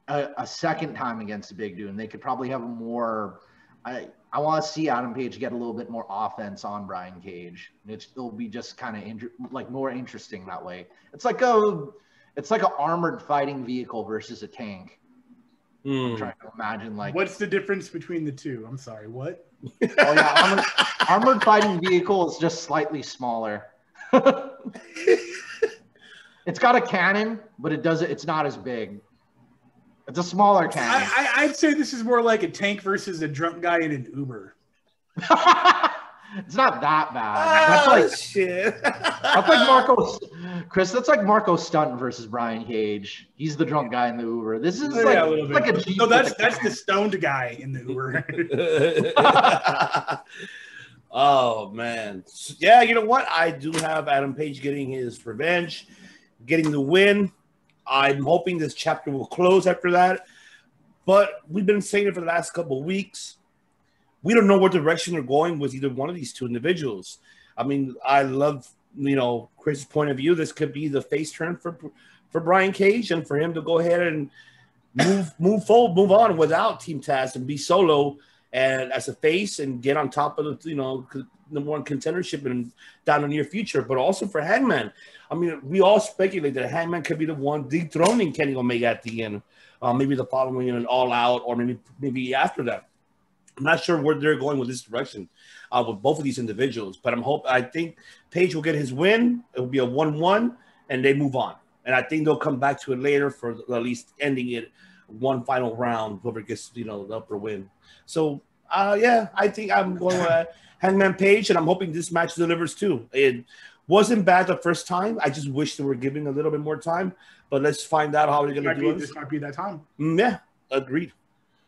a second time against a big dude, and they could probably have more. I want to see Adam Page get a little bit more offense on Brian Cage. It'll be just kind of more interesting that way. It's like an armored fighting vehicle versus a tank. I'm trying to imagine what's the difference between the two? I'm sorry, what? Oh yeah, armored fighting vehicle is just slightly smaller. It's got a cannon, but it's not as big. It's a smaller cannon. I'd say this is more like a tank versus a drunk guy in an Uber. It's not that bad. That's like shit. that's like Marco, Chris. That's like Marco Stunt versus Brian Cage. He's the drunk guy in the Uber. This is like, Yeah, a little bit. like a Jeep. No, that's the stoned guy in the Uber. Oh man, yeah. You know what? I do have Adam Page getting his revenge, getting the win. I'm hoping this chapter will close after that. But we've been saying it for the last couple of weeks. We don't know what direction they're going with either one of these two individuals. I mean, I love, Chris's point of view. This could be the face turn for Brian Cage and for him to go ahead and move forward, move on without Team Taz and be solo and as a face and get on top of the, number one contendership and down in the near future. But also for Hangman. I mean, we all speculate that Hangman could be the one dethroning Kenny Omega at the end. Maybe the following an All Out, or maybe after that. I'm not sure where they're going with this direction with both of these individuals, but I think Page will get his win. It will be a 1-1, and they move on. And I think they'll come back to it later for at least ending it one final round, whoever gets the upper win. So I think I'm going with Hangman Page, and I'm hoping this match delivers too. It wasn't bad the first time. I just wish they were giving a little bit more time. But let's find out how they're going to do it. This might be that time. Yeah, agreed.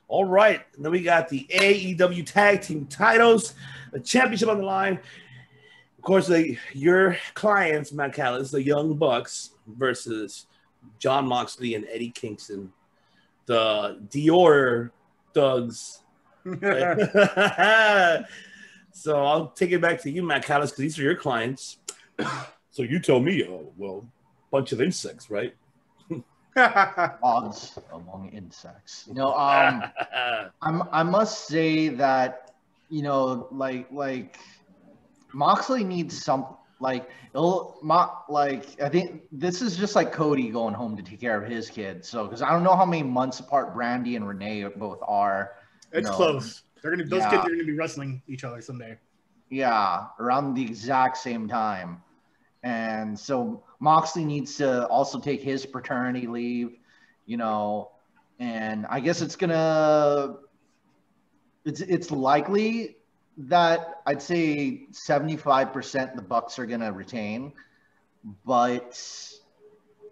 All right. And then we got the AEW Tag Team titles, the championship on the line. Of course, your clients, Matt Callis, the Young Bucks versus Jon Moxley and Eddie Kingston, the Dior Thugs. So I'll take it back to you, Matt Callis, because these are your clients. So you tell me, bunch of insects, right? Odds among insects. I must say that like Moxley needs some I think this is just like Cody going home to take care of his kids. So because I don't know how many months apart Brandy and Renee both are. It's close. Those kids are gonna be wrestling each other someday. Yeah, around the exact same time. And so Moxley needs to also take his paternity leave, and I guess it's likely that I'd say 75% the Bucks are going to retain, but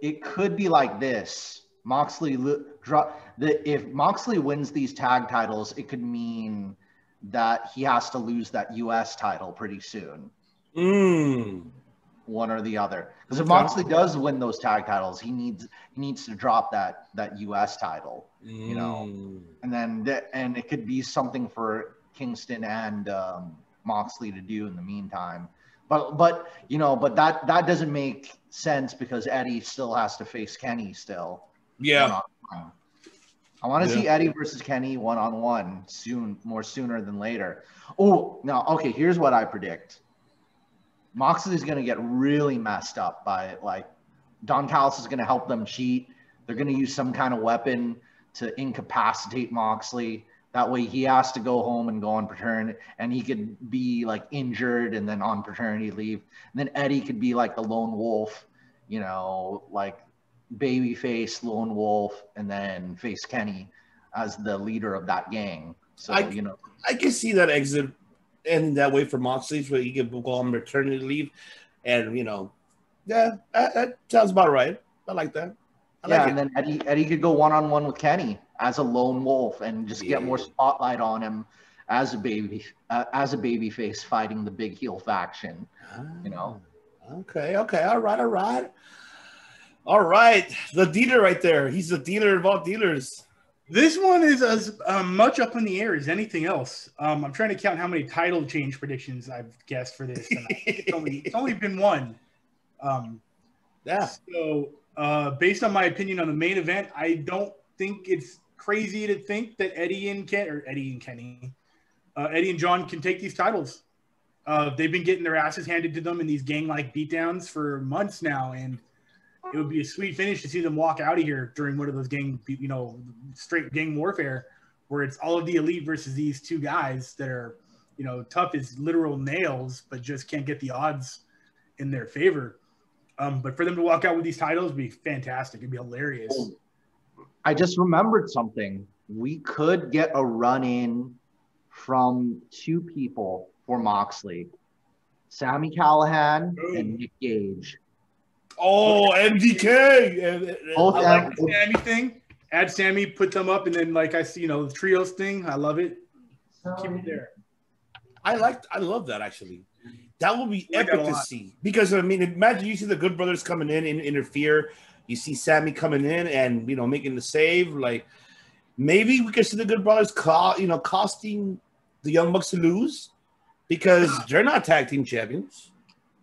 it could be like this. If Moxley wins these tag titles, it could mean that he has to lose that US title pretty soon. One or the other, because if Moxley does win those tag titles, he needs to drop that US title, and then it could be something for Kingston and Moxley to do in the meantime. But that doesn't make sense because Eddie still has to face Kenny still. Yeah, I want to see Eddie versus Kenny one-on-one sooner than later. Oh, now okay, here's what I predict. Moxley's going to get really messed up by it. Like, Don Callis is going to help them cheat. They're going to use some kind of weapon to incapacitate Moxley. That way he has to go home and go on paternity, and he could be like injured and then on paternity leave. And then Eddie could be like the lone wolf, like baby face lone wolf, and then face Kenny as the leader of that gang. So, I can see that exit ending that way for Moxley, where he can go on maternity leave, and that sounds about right. I like that. And then Eddie could go one-on-one with Kenny as a lone wolf and just get more spotlight on him as a baby face fighting the big heel faction. Okay, all right. The dealer right there. He's the dealer of all dealers. This one is as much up in the air as anything else. I'm trying to count how many title change predictions I've guessed for this. And it's only been one. So based on my opinion on the main event, I don't think it's crazy to think that Eddie and John can take these titles. They've been getting their asses handed to them in these gang-like beatdowns for months now, and it would be a sweet finish to see them walk out of here during one of those straight gang warfare, where it's all of the elite versus these two guys that are, tough as literal nails, but just can't get the odds in their favor. But for them to walk out with these titles would be fantastic. It'd be hilarious. I just remembered something. We could get a run-in from two people for Moxley. Sami Callihan and Nick Gage. Oh, MDK. Both I like the Sammy thing. Add Sammy, put them up, and then like I see, the trios thing. I love it. Keep it there. I love that actually. That would be I like epic to see because I mean, imagine you see the Good Brothers coming in and interfere. You see Sammy coming in and making the save. Like maybe we could see the Good Brothers, costing the Young Bucks to lose because they're not tag team champions.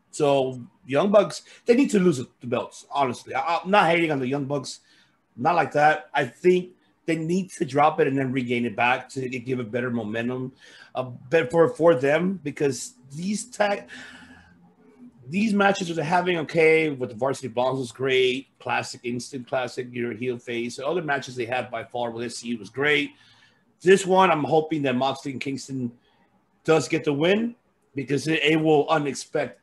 So Young Bucks, they need to lose the belts. Honestly, I'm not hating on the Young Bucks, not like that. I think they need to drop it and then regain it back to give it better momentum, for them because these matches they're having with the Varsity Blondes was great, classic, instant classic, heel face. The other matches they had by far with SCU was great. This one, I'm hoping that Moxley and Kingston does get the win because it will unexpected.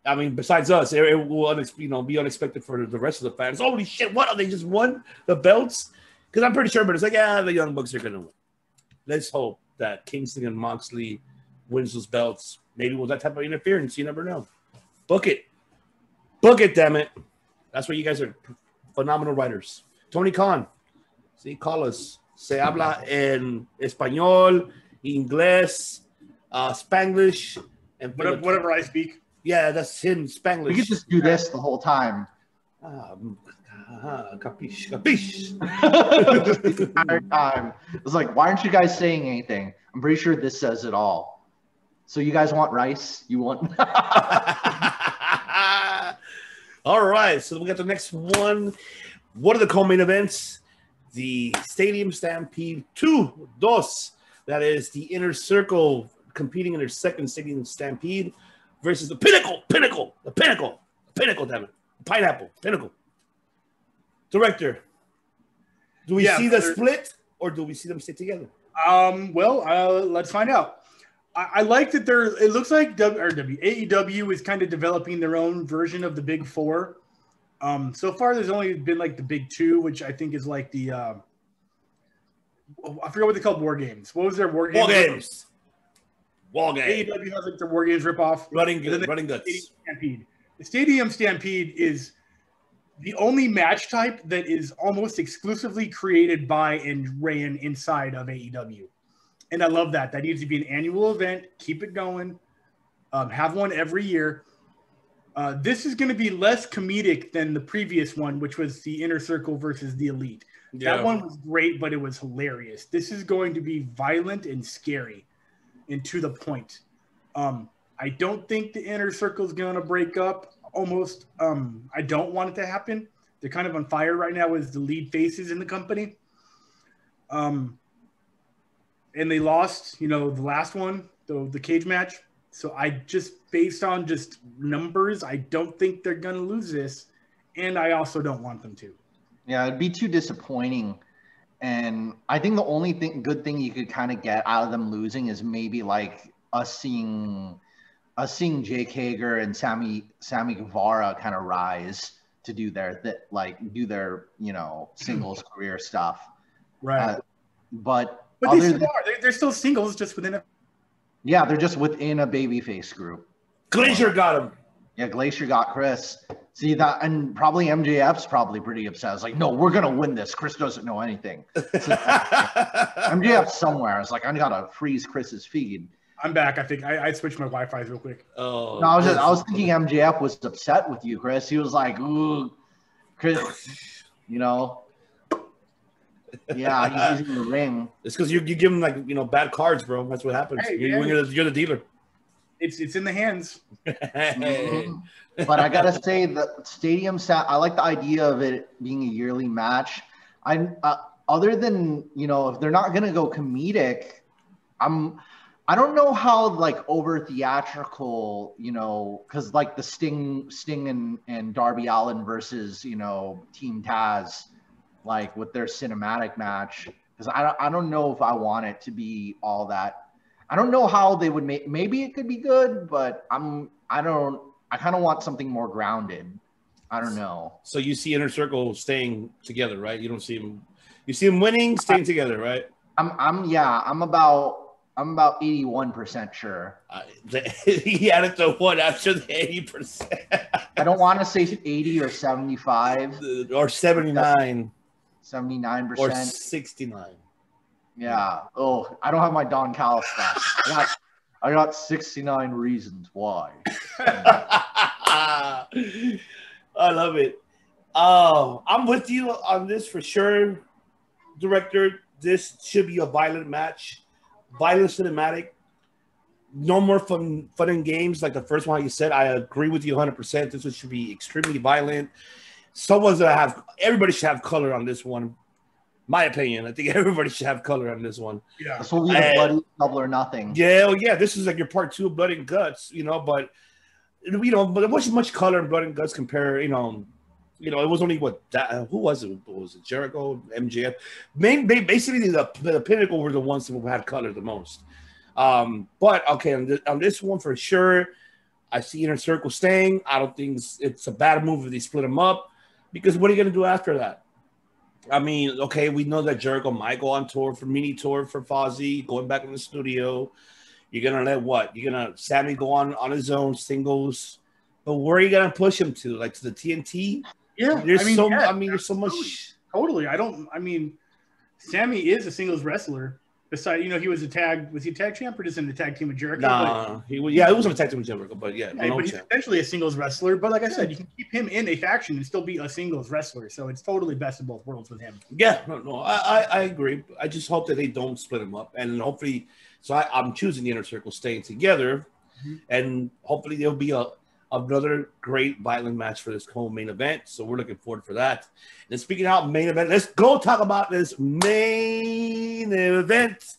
I mean, besides us, it will be unexpected for the rest of the fans. Holy shit! What, they just won the belts? Because I'm pretty sure, but it's like, the Young Bucks are gonna win. Let's hope that Kingston and Moxley wins those belts. Maybe with that type of interference, you never know. Book it, damn it! That's why you guys are phenomenal writers. Tony Khan, see, call us. Se habla en español, inglés, Spanglish, and whatever I speak. Yeah, that's him, Spanglish. We could just do this the whole time. Capiche, capiche. The entire time. It's like, why aren't you guys saying anything? I'm pretty sure this says it all. So you guys want rice? You want? All right, so we got the next one. What are the co-main events? The Stadium Stampede 2, dos. That is the Inner Circle competing in their second Stadium Stampede versus the Pinnacle, damn it. Pinnacle. Director, do we see the split or do we see them stay together? Let's find out. I like that it looks like AEW is kind of developing their own version of the Big Four. So far, there's only been like the Big Two, which I think is like the I forgot what they called War Games. What was their War Games? War Games. AEW has like their War Games ripoff. Running guts. Stampede. The Stadium Stampede is the only match type that is almost exclusively created by and ran inside of AEW. And I love that. That needs to be an annual event. Keep it going. Have one every year. This is going to be less comedic than the previous one, which was the Inner Circle versus the Elite. Yeah. That one was great, but it was hilarious. This is going to be violent and scary and to the point. I don't think the Inner Circle is going to break up. Almost. I don't want it to happen. They're kind of on fire right now as the lead faces in the company. And they lost, the last one, the cage match. So based on just numbers, I don't think they're going to lose this. And I also don't want them to. Yeah, it'd be too disappointing. And I think the only good thing you could kind of get out of them losing is maybe like us seeing Jake Hager and Sammy Guevara kind of rise to do their singles career stuff. Right. But they still are. They're still singles, just within a. Yeah, they're just within a babyface group. Glacier got him. Yeah, Glacier got Chris. See that, and probably MJF's probably pretty upset. It's like, no, we're gonna win this. Chris doesn't know anything. MJF's somewhere. It's like, I gotta freeze Chris's feed. I'm back. I think I switched my Wi-Fi real quick. Oh, no, I was thinking MJF was upset with you, Chris. He was like, ooh, Chris, Yeah, he's using the ring. It's because you give him bad cards, bro. That's what happens. Hey, you're the dealer. It's in the hands. Mm-hmm. But I gotta say, the Stadium I like the idea of it being a yearly match. Other than if they're not gonna go comedic, I don't know how over theatrical, because the Sting and Darby Allin versus Team Taz, with their cinematic match, because I don't know if I want it to be all that. I don't know how they would make. Maybe it could be good, but I kind of want something more grounded. I don't know. So you see Inner Circle staying together, right? You don't see them. You see them winning, staying together, right? I'm I'm about 81% sure. He added the one after the 80%. I don't want to say 80 or 75 or 79. 79% or 69. Yeah. Oh, I don't have my Don Callis stats. I got 69 reasons why. I love it. I'm with you on this for sure, director. This should be a violent match, violent cinematic. No more fun and games like the first one you said. I agree with you 100%. This one should be extremely violent. Everybody should have color on this one. My opinion. I think everybody should have color on this one. Yeah. This will be the bloody double or nothing. Yeah, well, yeah. This is like your part 2 of Blood and Guts, but but it wasn't much color in Blood and Guts compared, it was only who was it? Was it Jericho, MJF? Basically, the Pinnacle were the ones who had color the most. But okay, on this one for sure, I see Inner Circle staying. I don't think it's a bad move if they split them up, because what are you going to do after that? I mean, okay, we know that Jericho might go on tour for mini tour for Fozzy, going back in the studio. You're gonna let what? You're gonna Sammy go on his own singles, but where are you gonna push him to? Like to the TNT? Yeah, there's so much. Totally. Sammy is a singles wrestler. Besides, was he tag champ or just in the tag team with Jericho? Nah, he was on a tag team with Jericho, but yeah. But he's essentially a singles wrestler. But like I said, you can keep him in a faction and still be a singles wrestler. So it's totally best of both worlds with him. Yeah, I agree. I just hope that they don't split him up, and hopefully, I'm choosing the Inner Circle staying together, and hopefully there'll be another great violent match for this co-main event. So we're looking forward for that. And speaking out main event, let's go talk about this main event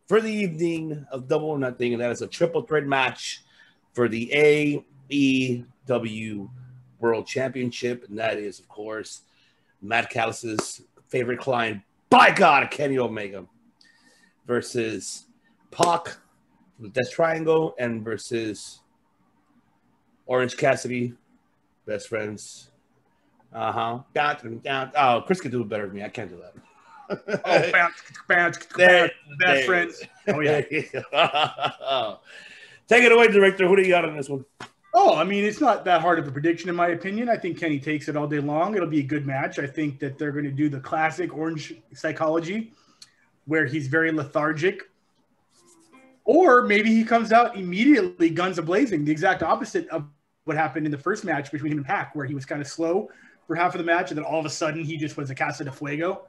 for the evening of Double or Nothing, and that is a triple threat match for the AEW World Championship, and that is, of course, Matt Callis's favorite client, by God, Kenny Omega, versus Pac from the Death Triangle, and versus Orange Cassidy, best friends. Oh, Chris can do it better than me. I can't do that. Best friends. Oh, yeah. Take it away, director. Who do you got on this one? Oh, I mean, it's not that hard of a prediction, in my opinion. I think Kenny takes it all day long. It'll be a good match. I think that they're going to do the classic Orange psychology, where he's very lethargic. Or maybe he comes out immediately guns a-blazing, the exact opposite of what happened in the first match between him and Pac, where he was kind of slow for half of the match, and then all of a sudden he just was a Casa de Fuego.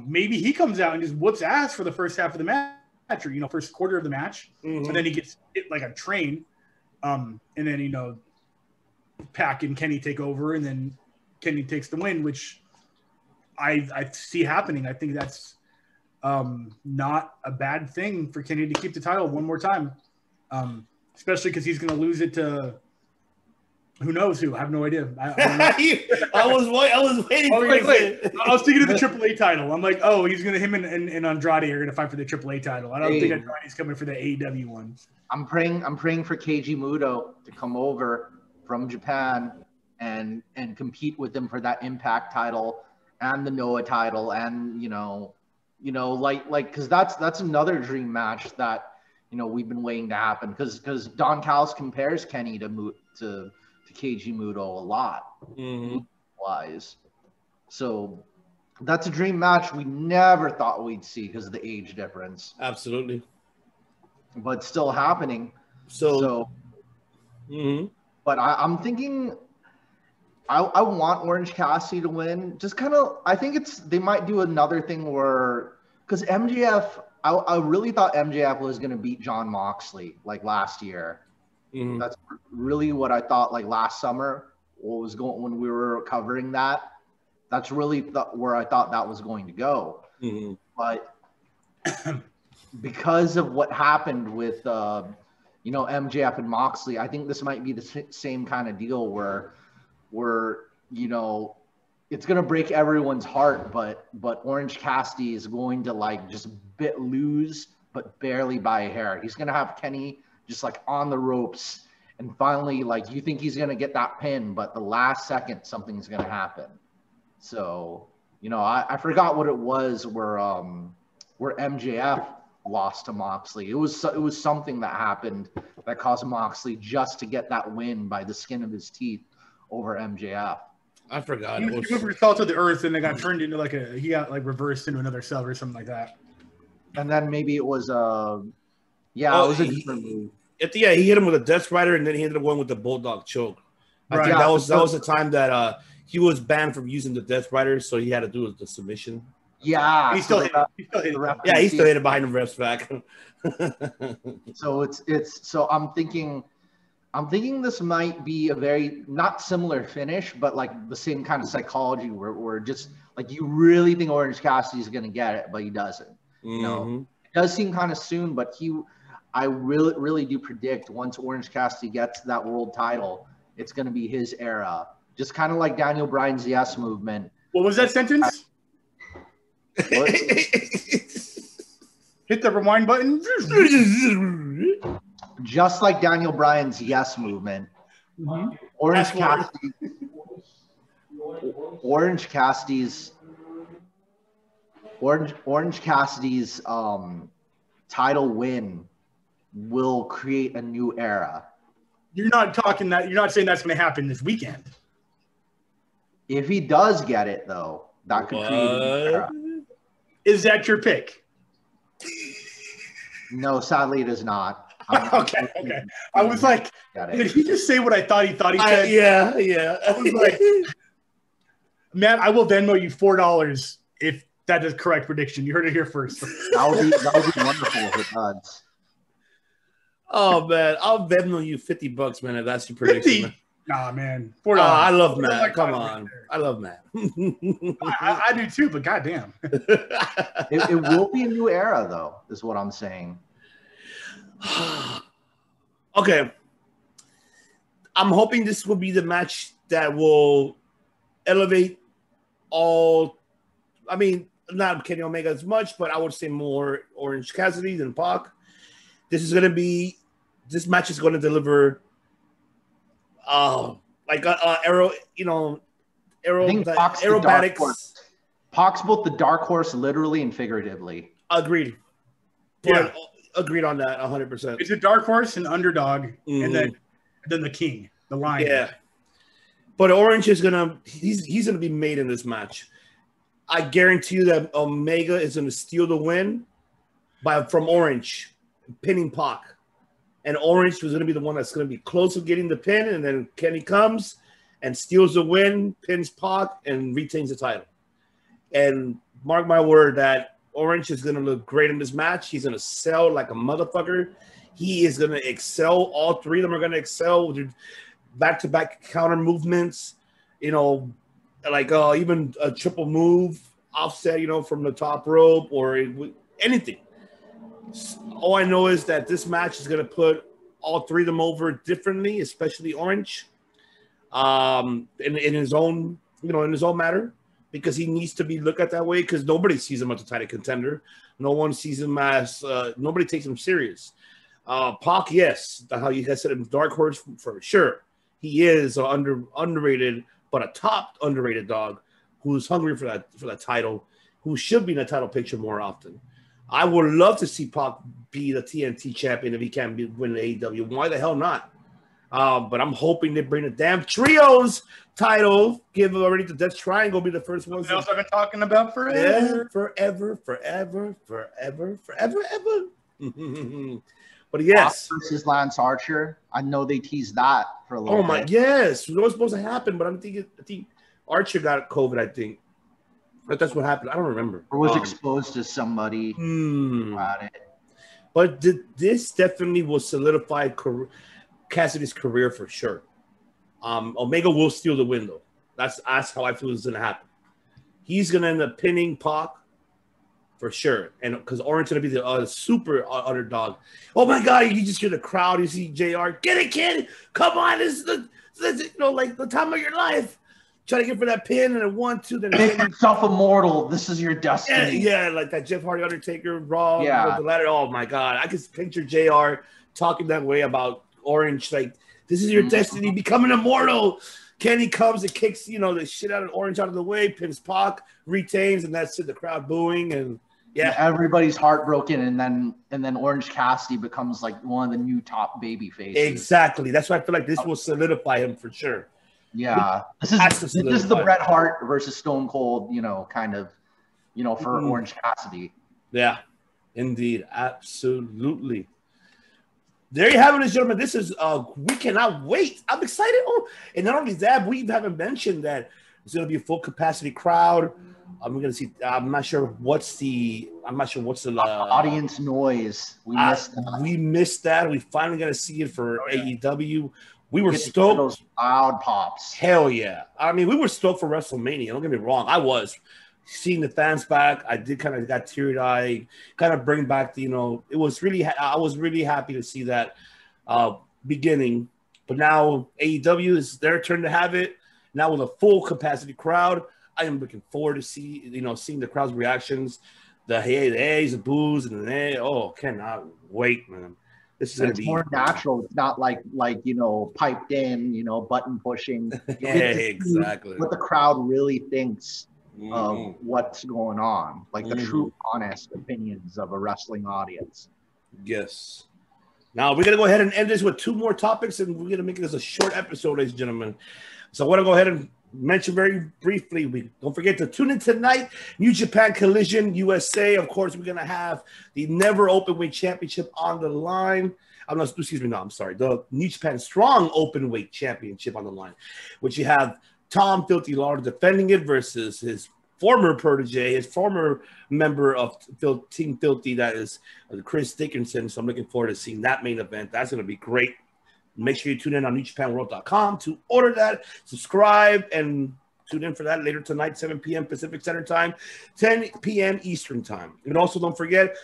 Maybe he comes out and just whoops ass for the first half of the match, or first quarter of the match, and then he gets hit like a train, and then Pac and Kenny take over, and then Kenny takes the win, which I see happening. I think that's not a bad thing for Kenny to keep the title one more time, especially because he's going to lose it to who knows who. I have no idea. I was waiting for it. I was thinking of the AAA title. I'm like, him and Andrade are going to fight for the AAA title. I don't think Andrade's coming for the AEW one. I'm praying for Keiji Muto to come over from Japan and compete with him for that Impact title and the Noah title, and because that's another dream match that we've been waiting to happen, because Don Callis compares Kenny to Keiji Muto a lot, wise. So that's a dream match we never thought we'd see because of the age difference. Absolutely, but still happening. So but I'm thinking. I want Orange Cassidy to win. Just kind of, I think they might do another thing where, because MJF, I really thought MJF was going to beat Jon Moxley like last year. That's really what I thought, like last summer, when we were covering that. That's really where I thought that was going to go. But because of what happened with, MJF and Moxley, I think this might be the same kind of deal where it's going to break everyone's heart, but Orange Cassidy is going to just lose, but barely by a hair. He's going to have Kenny just on the ropes, and finally you think he's going to get that pin, but the last second something's going to happen. So I forgot what it was where MJF lost to Moxley. It was something that happened that caused Moxley just to get that win by the skin of his teeth over MJF. I forgot. He went for Salt of the Earth, and they got turned into he got like reversed into another cell or something like that. And then maybe it was it was a different move. Yeah, he hit him with a Death Rider, and then he ended up going with the Bulldog Choke. I think that was the time that he was banned from using the Death Rider, so he had to do the submission. Yeah, he still hit it behind the ref's back. So so I'm thinking this might be a very not similar finish, but like the same kind of psychology where just like you really think Orange Cassidy is gonna get it, but he doesn't. You know, it does seem kind of soon, but I really do predict once Orange Cassidy gets that world title, it's gonna be his era. Just kind of like Daniel Bryan's Yes movement. What was that sentence? Hit the rewind button. Just like Daniel Bryan's Yes movement. Mm-hmm. Orange Cassidy's title win will create a new era. You're not saying that's going to happen this weekend. If he does get it, though, that could create a new era. Is that your pick? No, sadly, it is not. Okay. I was like, did he just say what I thought he said? Yeah. I was like, Matt, I will Venmo you $4 if that is correct prediction. You heard it here first. That would be wonderful if it does. Oh man, I'll Venmo you $50, man, if that's your prediction. 50? Nah, man. $4. I love Matt. Come on. I love Matt. I do too, but goddamn. It will be a new era, though, is what I'm saying. Okay. I'm hoping this will be the match that will elevate not Kenny Omega as much, but I would say more Orange Cassidy than Pac. This match is going to deliver aerobatics. Pac's both the dark horse literally and figuratively. Agreed. Yeah. Agreed on that 100%. It's a dark horse, an underdog, and then the king, the lion. Yeah. But Orange is he's gonna be made in this match. I guarantee you that Omega is gonna steal the win from Orange, pinning Pac. And Orange was gonna be the one that's gonna be close to getting the pin, and then Kenny comes and steals the win, pins Pac, and retains the title. And mark my word that Orange is going to look great in this match. He's going to sell like a motherfucker. He is going to excel. All three of them are going to excel with their back-to-back counter movements, even a triple move offset, from the top rope or anything. All I know is that this match is going to put all three of them over differently, especially Orange, in his own matter. Because he needs to be looked at that way, because nobody sees him as a title contender. No one sees him as nobody takes him serious. Pac, yes, how you guys said him, dark horse for sure. He is underrated, but a top underrated dog who's hungry for that title, who should be in the title picture more often. I would love to see Pac be the TNT champion if he can win the AEW. Why the hell not? But I'm hoping they bring the damn trios title. Give already the Death Triangle be the first one. Else I've been talking about forever. Yeah, forever. But yes, versus Lance Archer. I know they teased that for a little. Oh my, yes, it was supposed to happen, but I think Archer got COVID. I think that's what happened. I don't remember. Or was exposed to somebody. About it. But this definitely will solidify Cassidy's career for sure. Omega will steal the win, though. That's how I feel it's going to happen. He's going to end up pinning Pac for sure. And because Orange going to be the super underdog. Oh my God, you just hear the crowd. You see JR. Get it, kid. Come on. This is the time of your life. Try to get for that pin and a 1-2. Then make yourself immortal. This is your destiny. Yeah, like that Jeff Hardy Undertaker Raw. Yeah. The ladder. Oh my God. I can picture JR talking that way about Orange, like, this is your destiny, becoming immortal. Kenny comes and kicks, the shit out of Orange out of the way, pins Pac, retains, and that's it. The crowd booing, and Yeah. Everybody's heartbroken, and then Orange Cassidy becomes like one of the new top baby faces. Exactly. That's why I feel like this will solidify him for sure. Yeah. This is the Bret Hart versus Stone Cold, kind of, for Orange Cassidy. Yeah, indeed. Absolutely. There you have it, ladies and gentlemen. This is we cannot wait. I'm excited. Oh, and not only that, we haven't mentioned that it's going to be a full capacity crowd. I'm going to see. I'm not sure what's the audience noise. We missed that. We missed that. We finally got to see it for AEW. We were stoked. Those loud pops. Hell yeah! I mean, we were stoked for WrestleMania. Don't get me wrong. I was seeing the fans back. I did kind of got teary eyed. Kind of bring back the it was really. I was really happy to see that beginning. But now AEW is their turn to have it. Now with a full capacity crowd. I am looking forward to seeing the crowd's reactions, the heys, the boos, and the hey. Oh, cannot wait, man. This is going to be more natural. It's not like piped in, button pushing. Yeah, exactly. What the crowd really thinks of what's going on, like the true, honest opinions of a wrestling audience. Yes. Now we're going to go ahead and end this with two more topics, and we're going to make this a short episode, ladies and gentlemen. So I want to go ahead and mention very briefly, we don't forget to tune in tonight. New Japan Collision USA. Of course, we're gonna have the Never Openweight Championship on the line. I'm sorry. The New Japan Strong Openweight Championship on the line, which you have Tom Filthy Lawler defending it versus his former protege, his former member of Team Filthy, that is Chris Dickinson. So I'm looking forward to seeing that main event. That's gonna be great. Make sure you tune in on NewJapanWorld.com to order that, subscribe, and tune in for that later tonight, 7 p.m. Pacific Standard Time, 10 p.m. Eastern Time. And also don't forget,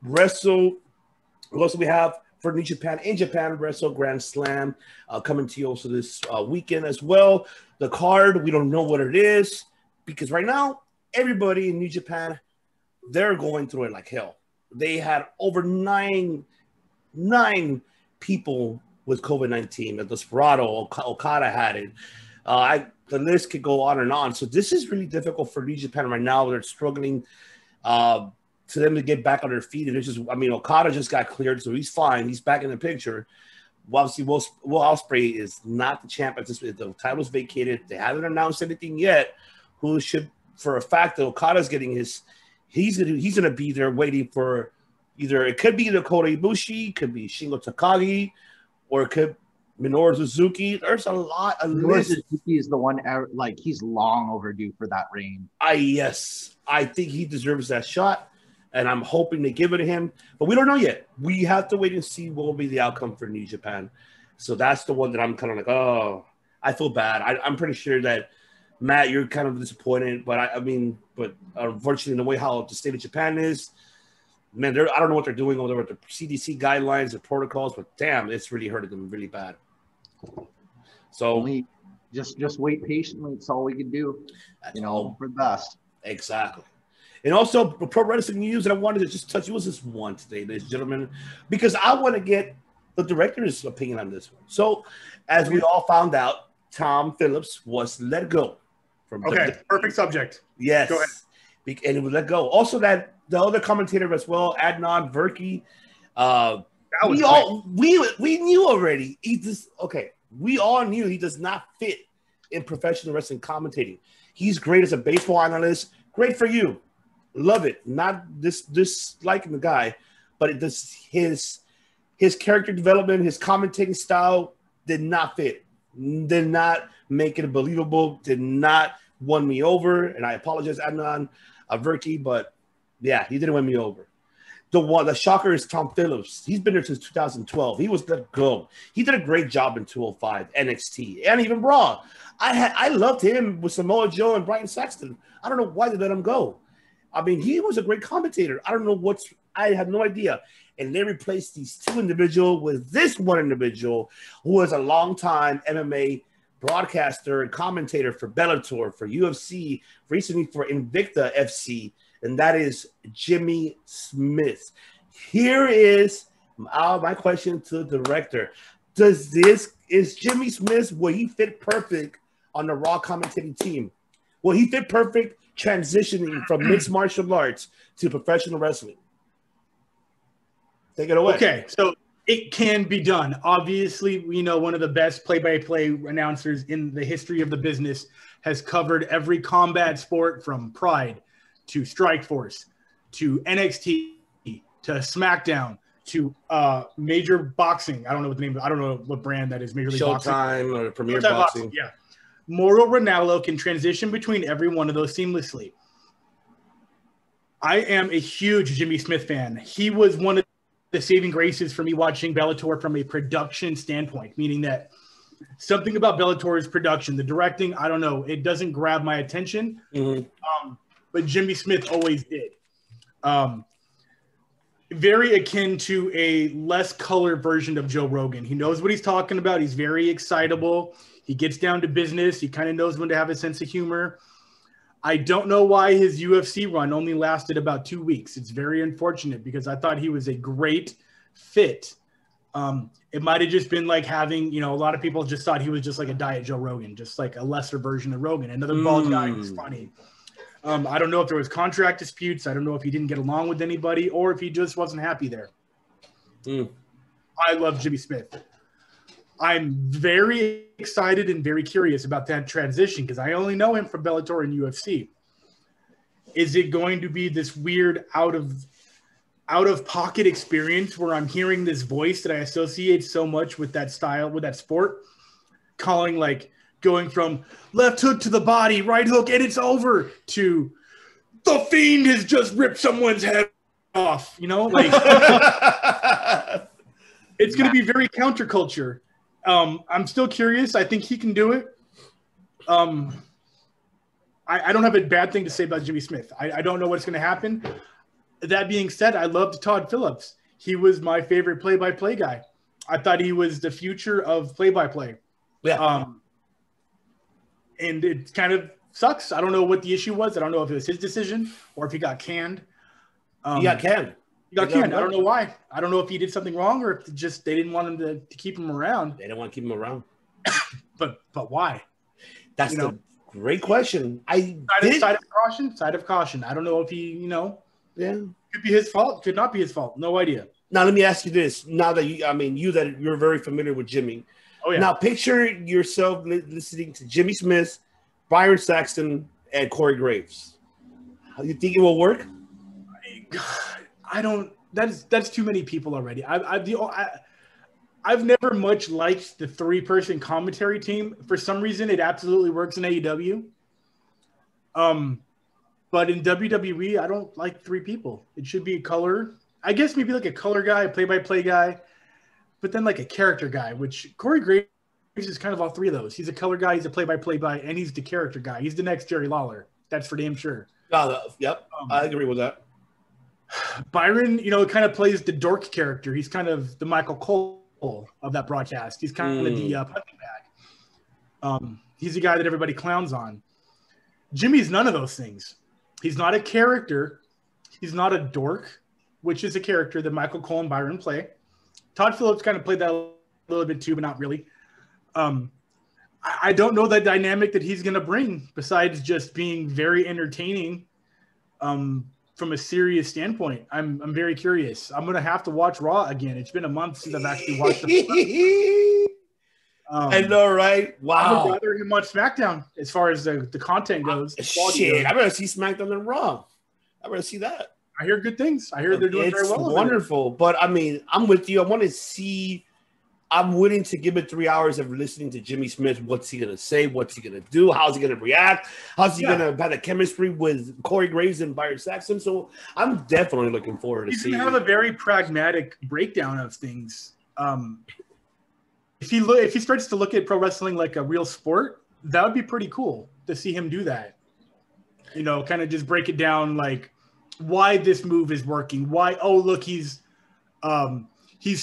we have for New Japan in Japan Wrestle Grand Slam coming to you also this weekend as well. The card, we don't know what it is because right now, everybody in New Japan, they're going through it like hell. They had over nine people with COVID-19. Desperado, Okada had it. The list could go on and on. So this is really difficult for New Japan right now. They're struggling to them to get back on their feet. And Okada just got cleared, so he's fine. He's back in the picture. Obviously, Will Ospreay is not the champ. The title's vacated. They haven't announced anything yet. Who should, for a fact, that Okada's getting his. He's gonna be there waiting for either it could be Kota Ibushi, could be Shingo Takagi, or it could Minoru Suzuki. There's a lot of Minoru Suzuki is the one, he's long overdue for that reign. Yes. I think he deserves that shot, and I'm hoping they give it to him. But we don't know yet. We have to wait and see what will be the outcome for New Japan. So that's the one that I'm kind of like, oh, I feel bad. I'm pretty sure that, Matt, you're kind of disappointed. But but unfortunately, the way how the state of Japan is, man, I don't know what they're doing over there with the CDC guidelines and protocols, but damn, it's really hurted them really bad. So just wait patiently. It's all we can do. For the best. Exactly. And also, pro wrestling news that I wanted to just touch. It was this one today, ladies and gentlemen, because I want to get the director's opinion on this one. So, as we all found out, Tom Phillips was let go from. Perfect subject. Yes. Go ahead. And it was let go. Also, that the other commentator as well, Adnan Virkey. We knew already. We all knew he does not fit in professional wrestling commentating. He's great as a baseball analyst. Great for you. Love it. Not disliking the guy, but his character development, his commentating style did not fit. Did not make it believable. Did not win me over. And I apologize, Adnan Virkey, but yeah, he didn't win me over. The shocker is Tom Phillips. He's been there since 2012. He was let go. He did a great job in 205, NXT, and even Raw. I loved him with Samoa Joe and Brian Saxton. I don't know why they let him go. I mean, he was a great commentator. I have no idea. And they replaced these two individuals with this one individual who was a longtime MMA broadcaster and commentator for Bellator, for UFC, recently for Invicta FC, and that is Jimmy Smith. Here is my question to the director. Is Jimmy Smith, will he fit perfect on the Raw commentating team? Will he fit perfect transitioning from mixed martial arts to professional wrestling? Take it away. Okay, so it can be done. Obviously, we know one of the best play-by-play announcers in the history of the business has covered every combat sport from Pride to Strikeforce to NXT to SmackDown to Major Boxing. I don't know what the name. I don't know what brand that is. Major League Boxing. Showtime or Premier Showtime Boxing. Yeah. Mauro Ranallo can transition between every one of those seamlessly. I am a huge Jimmy Smith fan. He was one of the saving graces for me watching Bellator from a production standpoint, meaning that something about Bellator's production, the directing, I don't know, it doesn't grab my attention. But Jimmy Smith always did. Very akin to a less color version of Joe Rogan. He knows what he's talking about. He's very excitable. He gets down to business. He kind of knows when to have a sense of humor. I don't know why his UFC run only lasted about 2 weeks. It's very unfortunate because I thought he was a great fit. It might have just been like having, a lot of people just thought he was just like a diet Joe Rogan, just like a lesser version of Rogan. Another bald guy who's funny. I don't know if there was contract disputes. I don't know if he didn't get along with anybody or if he just wasn't happy there. I love Jimmy Smith. I'm very excited and very curious about that transition because I only know him from Bellator and UFC. Is it going to be this weird out of pocket experience where I'm hearing this voice that I associate so much with that style, with that sport, calling like going from left hook to the body, right hook, and it's over to the Fiend has just ripped someone's head off, like it's going to be very counterculture. I'm still curious. I think he can do it. I don't have a bad thing to say about Jimmy Smith. I don't know what's going to happen. That being said, I loved Todd Phillips. He was my favorite play-by-play guy. I thought he was the future of play-by-play. Yeah. And it kind of sucks. I don't know what the issue was. I don't know if it was his decision or if he got canned. He got canned. He got canned. I don't know why. I don't know if he did something wrong or if just they didn't want him to keep him around. They didn't want to keep him around. But why? That's the great question. Side of caution. I don't know if he, yeah, could be his fault. Could not be his fault. No idea. Now let me ask you this. Now that you're very familiar with Jimmy. Oh yeah. Now picture yourself listening to Jimmy Smith, Byron Saxton, and Corey Graves. How you think it will work? I don't. That's too many people already. I've never much liked the 3-person commentary team. For some reason, it absolutely works in AEW. But in WWE, I don't like 3 people. It should be a color. I guess maybe like a color guy, a play-by-play guy, but then like a character guy, which Corey Graves is kind of all 3 of those. He's a color guy, he's a play-by-play guy, and he's the character guy. He's the next Jerry Lawler. That's for damn sure. Yep, I agree with that. Byron, kind of plays the dork character. He's kind of the Michael Cole of that broadcast. He's kind of the punching bag. He's the guy that everybody clowns on. Jimmy's none of those things. He's not a character. He's not a dork, which is a character that Michael Cole and Byron play. Todd Phillips kind of played that a little bit too, but not really. I don't know the dynamic that he's going to bring besides just being very entertaining from a serious standpoint. I'm very curious. I'm going to have to watch Raw again. It's been a month since I've actually watched the I know, right? Wow. I would rather him watch SmackDown as far as the content goes. Shit, I'd rather see SmackDown than Raw. I'd rather see that. I hear good things. I hear they're doing very well. It's wonderful. But, I'm with you. I want to see – I'm willing to give it 3 hours of listening to Jimmy Smith. What's he going to say? What's he going to do? How's he going to react? How's he going to have a chemistry with Corey Graves and Byron Saxton? So I'm definitely looking forward to seeing. He's going to have a very pragmatic breakdown of things. If he starts to look at pro wrestling like a real sport, that would be pretty cool to see him do that. Kind of just break it down like why this move is working. Why? Oh, look, he's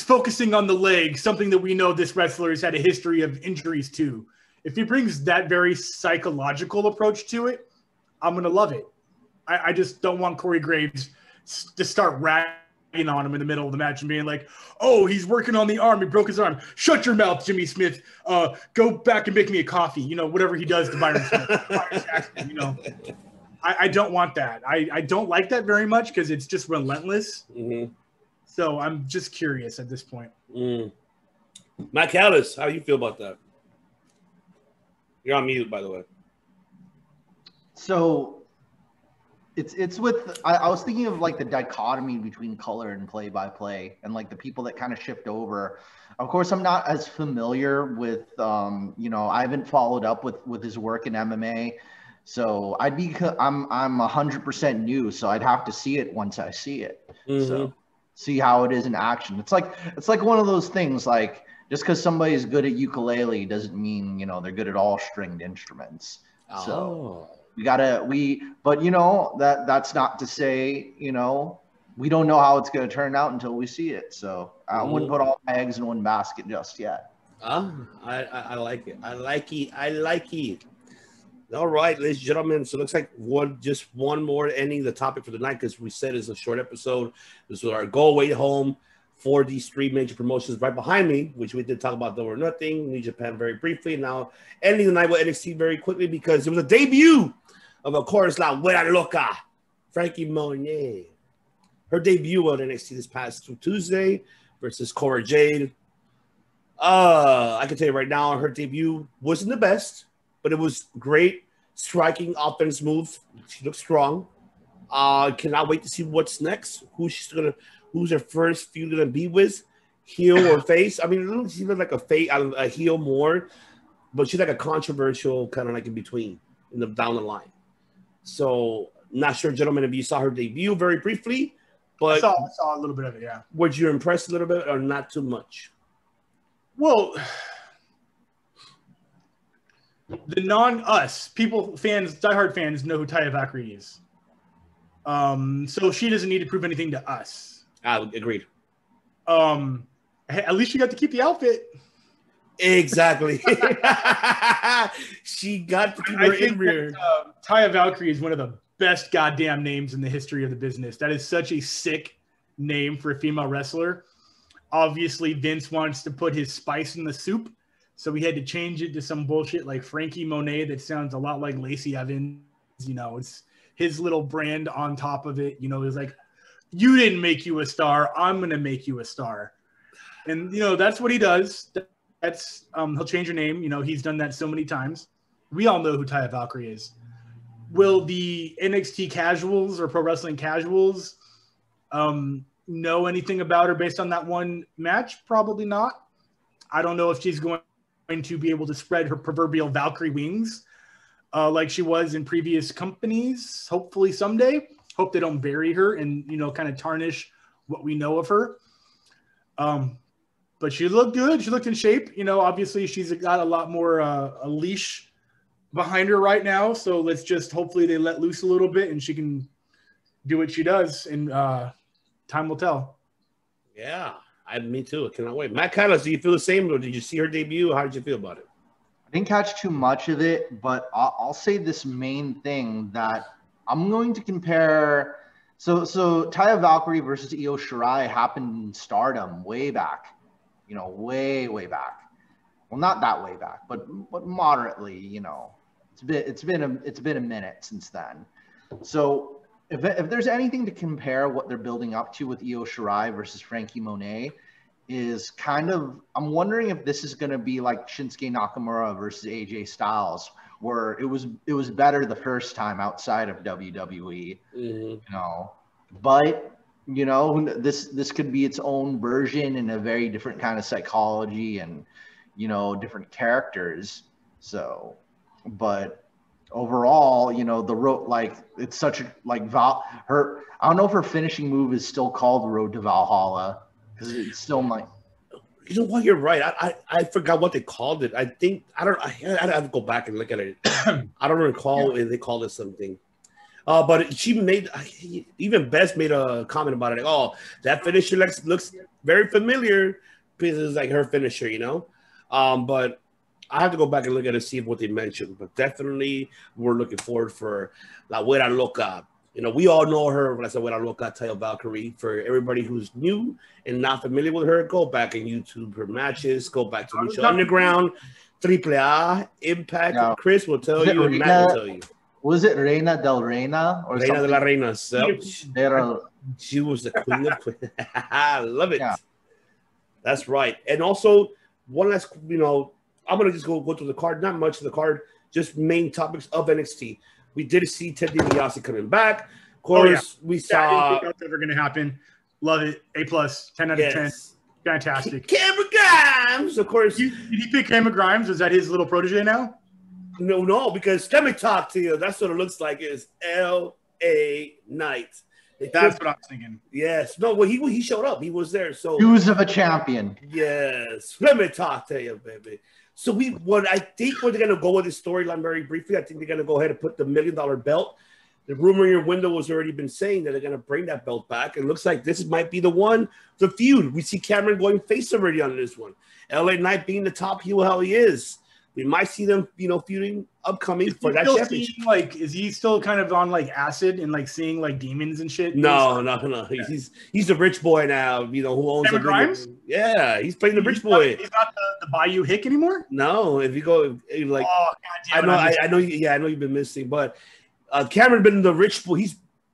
focusing on the leg, something that we know this wrestler has had a history of injuries to. If he brings that very psychological approach to it, I'm going to love it. I just don't want Corey Graves to start on him in the middle of the match and being like, "Oh, he's working on the arm. He broke his arm. Shut your mouth, Jimmy Smith. Go back and make me a coffee." Whatever he does to Byron Smith. Byron Saxton, I don't want that. I don't like that very much because it's just relentless. Mm-hmm. So I'm just curious at this point. Matt Callis, how do you feel about that? You're on mute, by the way. So it's with I was thinking of like the dichotomy between color and play-by-play and like the people that kind of shift over. Of course, I'm not as familiar with I haven't followed up with his work in MMA. So I'm 100% new, so I'd have to see it once I see it. Mm-hmm. So see how it is in action. It's like one of those things, like just because somebody's good at ukulele doesn't mean they're good at all stringed instruments. Oh. So that's not to say we don't know how it's going to turn out until we see it. So I wouldn't put all my eggs in one basket just yet. I like it. I like it. All right, ladies and gentlemen. So it looks like just one more ending the topic for the night, because we said it's a short episode. This was our go away home for these three major promotions right behind me, which we did talk about Double or Nothing, New Japan very briefly. Now ending the night with NXT very quickly, because it was a debut of course, La Güera Loca, Frankie Monet. Her debut on NXT this past Tuesday versus Cora Jade. I can tell you right now, her debut wasn't the best, but it was great. Striking offense move. She looks strong. Cannot wait to see what's next. Who's her first feud gonna be with? Heel or face? I mean, she looks like a heel more, but she's like a controversial kind of like in between, down the line. So, not sure, gentlemen, if you saw her debut very briefly, but I saw a little bit of it, yeah. Were you impressed a little bit or not too much? Well, the diehard fans know who Taya Valkyrie is. So she doesn't need to prove anything to us. Agreed. At least she got to keep the outfit. Exactly. She got to keep her in rear. Taya Valkyrie is one of the best goddamn names in the history of the business. That is such a sick name for a female wrestler. Obviously, Vince wants to put his spice in the soup, so we had to change it to some bullshit like Frankie Monet that sounds a lot like Lacey Evans. It's his little brand on top of it. It's like, you didn't make you a star, I'm going to make you a star. And, that's what he does. That's he'll change your name. He's done that so many times. We all know who Taya Valkyrie is. Will the NXT casuals or pro wrestling casuals know anything about her based on that one match? Probably not. I don't know if she's going to be able to spread her proverbial Valkyrie wings like she was in previous companies. Hopefully someday. Hope they don't bury her and kind of tarnish what we know of her. But she looked good. She looked in shape. Obviously she's got a lot more a leash behind her right now. So let's just hopefully they let loose a little bit and she can do what she does. And time will tell. Yeah, me too. I cannot wait. Matt Callis, do you feel the same, or did you see her debut? How did you feel about it? I didn't catch too much of it, but I'll say this main thing that I'm going to compare. So Taya Valkyrie versus Io Shirai happened in Stardom way back. Way back. Well, not that way back, but moderately. It's been a minute since then. So if there's anything to compare what they're building up to with Io Shirai versus Frankie Monet, is kind of, I'm wondering if this is going to be like Shinsuke Nakamura versus AJ Styles, where it was better the first time outside of WWE. But this could be its own version in a very different kind of psychology and different characters. So, but overall, the road, like, it's such a, like, I don't know if her finishing move is still called Road to Valhalla, because it's still like, you know what, you're right. I forgot what they called it. I have to go back and look at it. I don't recall if they called it something. But she made, even Bess made a comment about it. Like, oh, that finisher looks very familiar because it's like her finisher, But I have to go back and look at it to see what they mentioned. But definitely, we're looking forward for La Güera Loca You know, we all know her, when I said, "Buena Loca Tail Valkyrie." For everybody who's new and not familiar with her, go back and YouTube her matches. Go back to Lucha Underground, Triple A, Impact. Yeah. Chris will tell you, and Matt will tell you. Was it Reina del Reina or Reina something? de la Reina. So, she was the queen of queens. I love it. Yeah. That's right. And also, one last, you know, I'm going to just go through the card. Not much of the card, just main topics of NXT. We did see Ted DiBiase coming back. Of course, we saw. I didn't think that's ever going to happen. Love it. A+, 10 out of 10. Fantastic. Cameron Grimes, of course. Did he pick Cameron Grimes? Is that his little protege now? No, because let me talk to you. That's what it looks like. Is L.A. Knight. That's what I was thinking. Yes. No, well, he showed up. He was there. So Shoes of a champion. Yes. Let me talk to you, baby. So I think we're going to go with this storyline very briefly. I think they're going to go ahead and put the $1 million belt. The rumor in your window has already been saying that they're going to bring that belt back. It looks like this might be the one, the feud. We see Cameron going face already on this one. LA Knight being the top heel how he is. We might see them, you know, feuding upcoming for that championship. Is he still kind of on like acid and like seeing like demons and shit? No. Yeah. He's a rich boy now, you know, who owns Cameron Grimes? Yeah, he's playing the rich boy. He's not the Bayou Hick anymore? No, if you go like, oh, God damn it, I know you've been missing, but Cameron been the rich boy.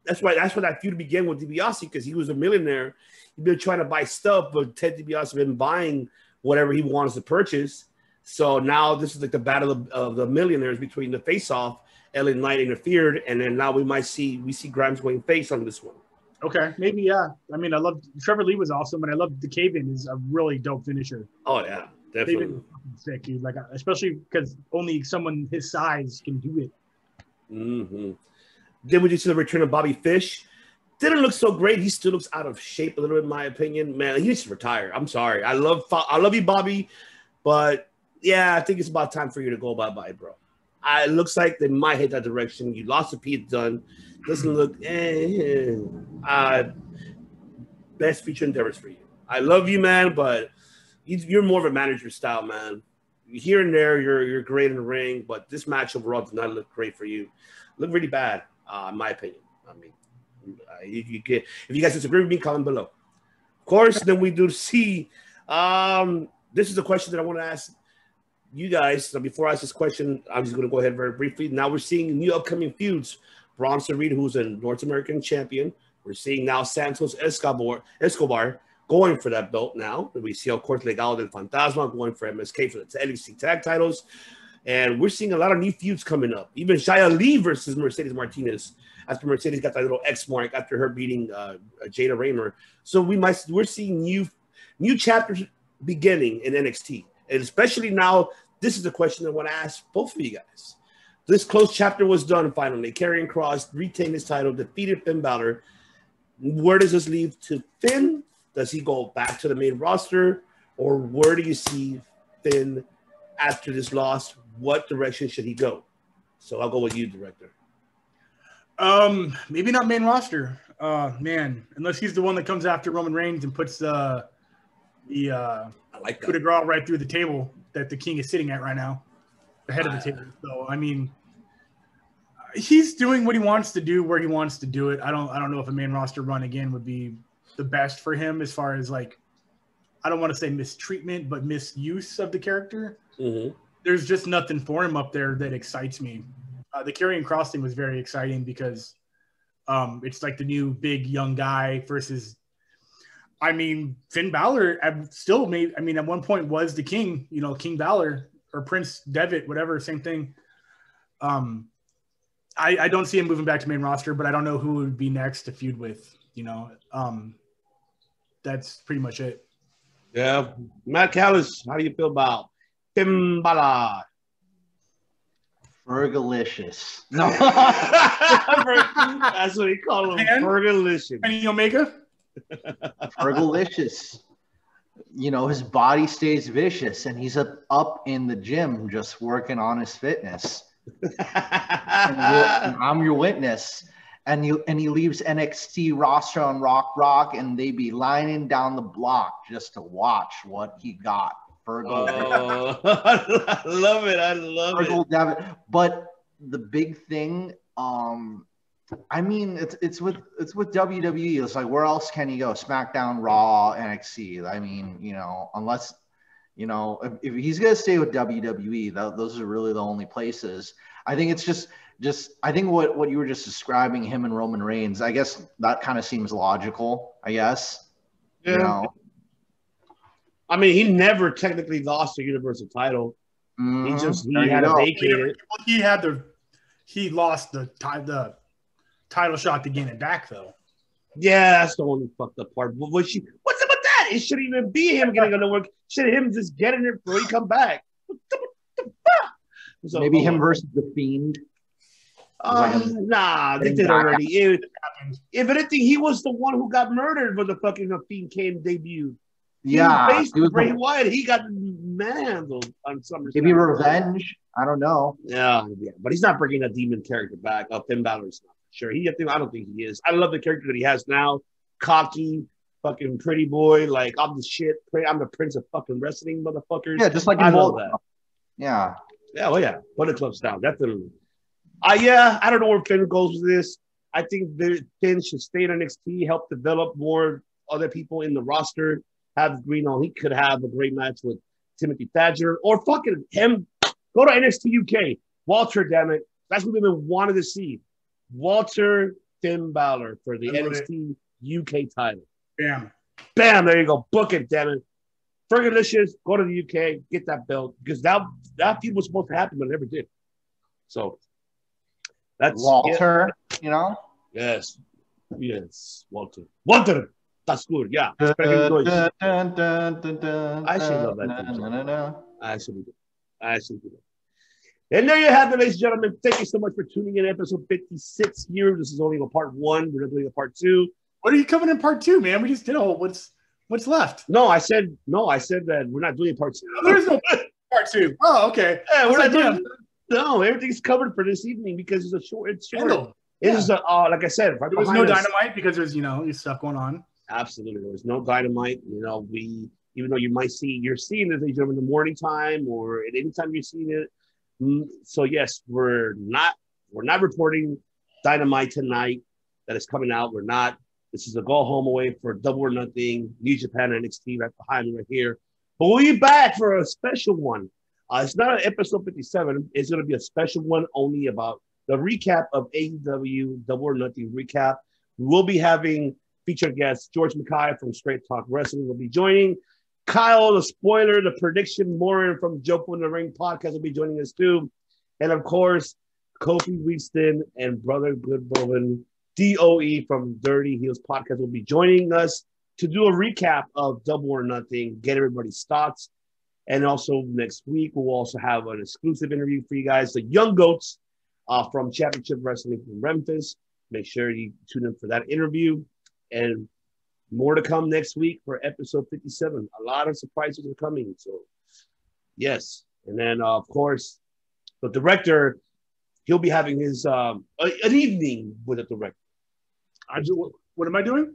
That's why that feud began with DiBiase, because he was a millionaire. He'd been trying to buy stuff, but Ted DiBiase been buying whatever he wants to purchase. So now this is like the battle of the millionaires between the face-off. LA Knight interfered, and then now we see Grimes going face on this one. Okay, maybe, yeah. I mean, I love Trevor Lee was awesome, and I love the Cave-In is a really dope finisher. Oh yeah, definitely sick, dude. Like, especially because only someone his size can do it. Mm-hmm. Then we just see the return of Bobby Fish. Didn't look so great. He still looks out of shape a little bit, in my opinion. Man, he needs to retire. I'm sorry. I love you, Bobby, but yeah, I think it's about time for you to go bye-bye, bro. It looks like they might hit that direction. You lost to Pete Dunne. Doesn't look best future endeavors for you. I love you, man, but you're more of a manager style, man. Here and there, you're great in the ring, but this match overall did not look great for you. Look really bad, in my opinion. I mean, if you guys disagree with me, comment below. Of course, then we do see. This is a question that I want to ask you guys. So before I ask this question, I'm just going to go ahead very briefly. Now we're seeing new upcoming feuds. Bronson Reed, who's a North American champion. We're seeing now Santos Escobar going for that belt now. We see, of course, Legado del Fantasma going for MSK for the NXT tag titles. And we're seeing a lot of new feuds coming up. Even Shia Lee versus Mercedes Martinez, after Mercedes got that little X mark after her beating Jada Raymer. So we're seeing new chapters beginning in NXT. And especially now, this is a question I want to ask both of you guys. This close chapter was done finally. Karrion Kross retained his title, defeated Finn Balor. Where does this leave to Finn? Does he go back to the main roster? Or where do you see Finn after this loss? What direction should he go? So I'll go with you, director. Maybe not main roster. Man, unless he's the one that comes after Roman Reigns and puts the I like coup de grace right through the table that the king is sitting at right now, the head of the table. So I mean, he's doing what he wants to do where he wants to do it. I don't know if a main roster run again would be the best for him as far as like, I don't want to say mistreatment, but misuse of the character. Mm-hmm. There's just nothing for him up there that excites me. The Karrion Kross thing was very exciting because it's like the new big young guy versus, I mean, Finn Balor still made, I mean, at one point was the king, you know, King Balor or Prince Devitt, whatever, same thing. I don't see him moving back to main roster, but I don't know who would be next to feud with, you know. That's pretty much it. Yeah. Matt Callis, how do you feel about Finn Balor? Fergalicious. No. That's what he called him. Fergalicious. Kenny Omega? Fergalicious. You know, his body stays vicious, and he's up in the gym just working on his fitness. and I'm your witness. And he leaves NXT roster on Rock, and they be lining down the block just to watch what he got. Fergal. I love it. I love Fergal it. David. But the big thing, I mean, it's with WWE. It's like, where else can you go? SmackDown, Raw, NXT. I mean, unless if he's gonna stay with WWE, those are really the only places. I think it's just I think what you were just describing, him and Roman Reigns. I guess that kind of seems logical. I guess. Yeah. I mean, he never technically lost the Universal title. Mm-hmm. He had to vacate it. He lost the title shot to gain it back, though. Yeah, that's the only fucked up part. What's up with that? It shouldn't even be him getting on the work. Should him just getting it before he come back. So, maybe him versus the Fiend. Nah, they did already. If anything, he was the one who got murdered when the fucking Fiend came debut. Yeah, he was Bray Wyatt. He got manhandled on SummerSlam. Maybe revenge. I don't know. Yeah, but he's not bringing a demon character back. Finn Balor's not sure. I don't think he is. I love the character that he has now. Cocky, fucking pretty boy. Like, I'm the shit. I'm the prince of fucking wrestling, motherfuckers. Yeah, just like I love that. Yeah. Yeah, well, yeah. Bullet Club style, definitely. I don't know where Finn goes with this. I think Finn should stay in NXT, help develop more other people in the roster. Have Green on. He could have a great match with Timothy Thatcher or fucking him. Go to NXT UK. Walter, damn it. That's what we've been wanting to see. Walter Finn Balor for the NXT UK title. Bam. Bam. There you go. Book it, damn it. Fergalicious, go to the UK, get that belt. Because that feud was supposed to happen, but it never did. So that's Walter, Yes. Walter. Walter. That's good, yeah. I actually love that. I actually do. And there you have it, ladies and gentlemen. Thank you so much for tuning in to episode 56 here. This is only a part 1. We're not doing a part 2. What are you coming in part 2, man? We just did what's left. No, I said that we're not doing part 2. There's no part 2. Oh, okay. Yeah, we're not doing. No, everything's covered for this evening because it's short. It's like I said, right, there was no Dynamite because there's stuff going on. Absolutely, there was no Dynamite. Even though you're seeing this in the morning time or at any time you're seeing it. So yes, we're not reporting Dynamite tonight that is coming out. We're not. This is a go home away for Double or Nothing, New Japan NXT right behind me right here. But we'll be back for a special one. It's not an episode 57. It's going to be a special one only about the recap of AEW Double or Nothing recap. We will be having featured guest George Mackay from Straight Talk Wrestling will be joining. Kyle, the spoiler, the prediction, Morin from Joke in the Ring podcast will be joining us too. And of course, Kofi Weaston and Brother Goodbowin, DOE from Dirty Heels podcast will be joining us to do a recap of Double or Nothing, get everybody's thoughts. And also next week, we'll also have an exclusive interview for you guys, the Young Goats from Championship Wrestling from Memphis. Make sure you tune in for that interview. And more to come next week for episode 57. A lot of surprises are coming. So, yes. And then, of course, the director, he'll be having his an evening with the director. What am I doing?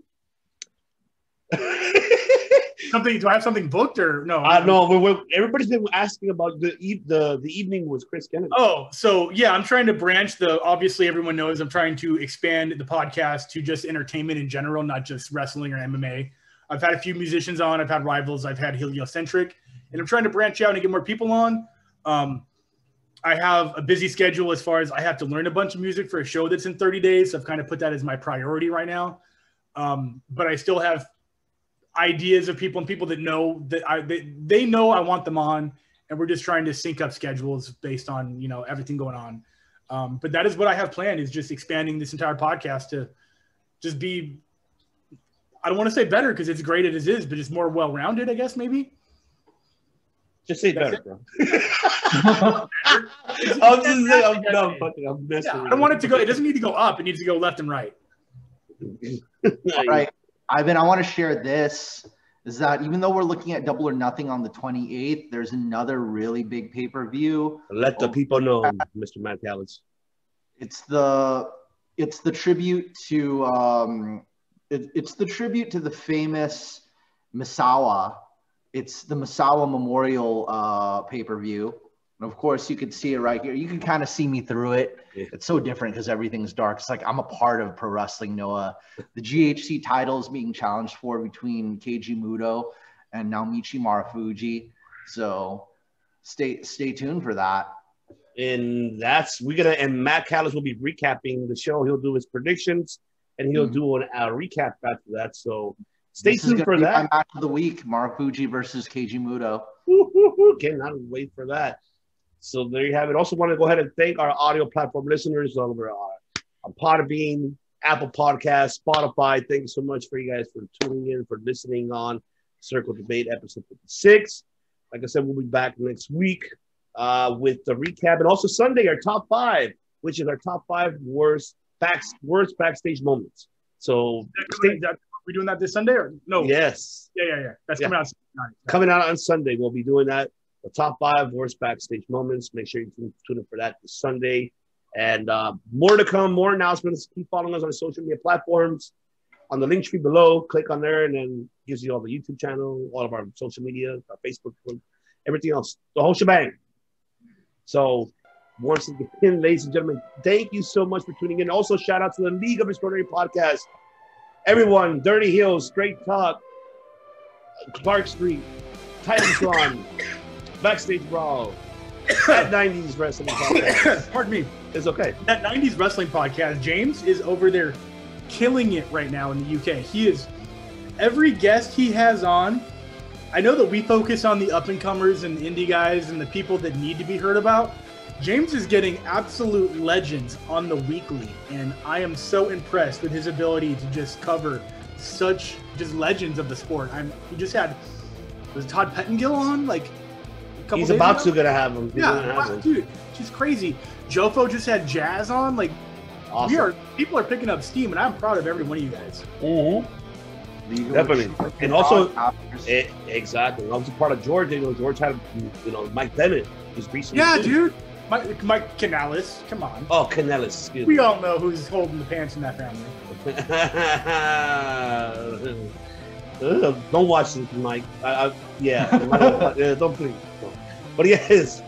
Do I have something booked or no? No, everybody's been asking about the evening with Chris Kennedy. Oh, so yeah, I'm trying to branch obviously everyone knows I'm trying to expand the podcast to just entertainment in general, not just wrestling or MMA. I've had a few musicians on, I've had rivals, I've had Heliocentric, and I'm trying to branch out and get more people on. I have a busy schedule as far as I have to learn a bunch of music for a show that's in 30 days. So I've kind of put that as my priority right now. But I still have ideas of people and people that know that they know I want them on, and we're just trying to sync up schedules based on everything going on. But that is what I have planned, is just expanding this entire podcast to just be, I don't want to say better because it's great as it is, but it's more well-rounded, I guess, maybe. Just say better, bro. I'm messing. I don't want it to go. It doesn't need to go up. It needs to go left and right. All right. Ivan, I want to share this, is that even though we're looking at Double or Nothing on the 28th, there's another really big pay-per-view. Let the people know, Mr. Matt Callis. It's the tribute to it's the tribute to the famous Misawa. It's the Misawa Memorial pay-per-view. And of course, you could see it right here. You can kind of see me through it. Yeah. It's so different because everything's dark. It's like I'm a part of pro wrestling, Noah. The GHC title is being challenged for between Keiji Muto and Naomichi Marufuji. So stay tuned for that. And Matt Callis will be recapping the show. He'll do his predictions and he'll do a recap after that. So stay tuned for that. My match of the week, Marufuji versus Keiji Muto. Cannot wait for that. So there you have it. Also want to go ahead and thank our audio platform listeners over on Podbean, Apple Podcasts, Spotify. Thank you so much for you guys for tuning in, for listening on Circle Debate episode 56. Like I said, we'll be back next week with the recap. And also Sunday, our top 5, which is our top 5 worst backstage moments. So are we doing that this Sunday or no? Yes. Yeah. That's coming out Sunday. Coming out on Sunday. We'll be doing that. The top 5 worst backstage moments. Make sure you tune in for that this Sunday. And more to come, more announcements. Keep following us on social media platforms. On the link tree below, click on there, and then gives you all the YouTube channel, all of our social media, our Facebook, everything else, the whole shebang. So once again, ladies and gentlemen, thank you so much for tuning in. Also, shout out to the League of Extraordinary Podcast. Everyone, Dirty Heels, Straight Talk, Clark Street, Titantron, Backstage Brawl, that 90s Wrestling Podcast. Pardon me. It's okay. That 90s Wrestling Podcast, James is over there killing it right now in the UK. He is, every guest he has on, I know that we focus on the up-and-comers and indie guys and the people that need to be heard about. James is getting absolute legends on the weekly, and I am so impressed with his ability to just cover such just legends of the sport. He just had, was Todd Pettengill on like a couple He's days about ago? to gonna have him. Yeah, dude, just crazy. Jofo just had Jazz on. Like, awesome. People are picking up steam, and I'm proud of every one of you guys. Mm-hmm. Definitely. And also, exactly. I was a part of George. George had, Mike Bennett just recently. Yeah, dude. Mike Canales. Come on. Oh, Canales. Excuse me. We all know who's holding the pants in that family. Don't watch this, Mike. Don't please. But yes,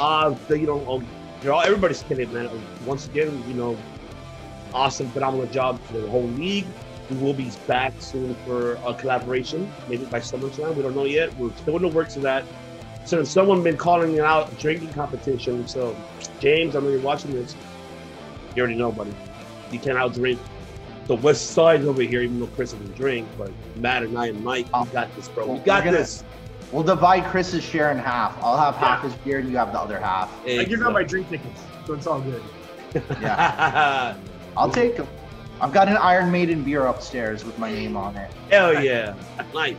everybody's killing, man. Once again, awesome, phenomenal job to the whole league. We will be back soon for a collaboration, maybe by SummerSlam. We don't know yet. We're still in the works of that. So someone been calling it out drinking competition. So James, I know you're watching this. You already know, buddy. You can't outdrink the West Side over here, even though Chris doesn't drink. But Matt and I and Mike, we got this, bro. We got this. We'll divide Chris's share in half. I'll have half his beer, and you have the other half. I give out my drink tickets, so it's all good. Yeah, I'll take them. I've got an Iron Maiden beer upstairs with my name on it. Hell yeah. Nice.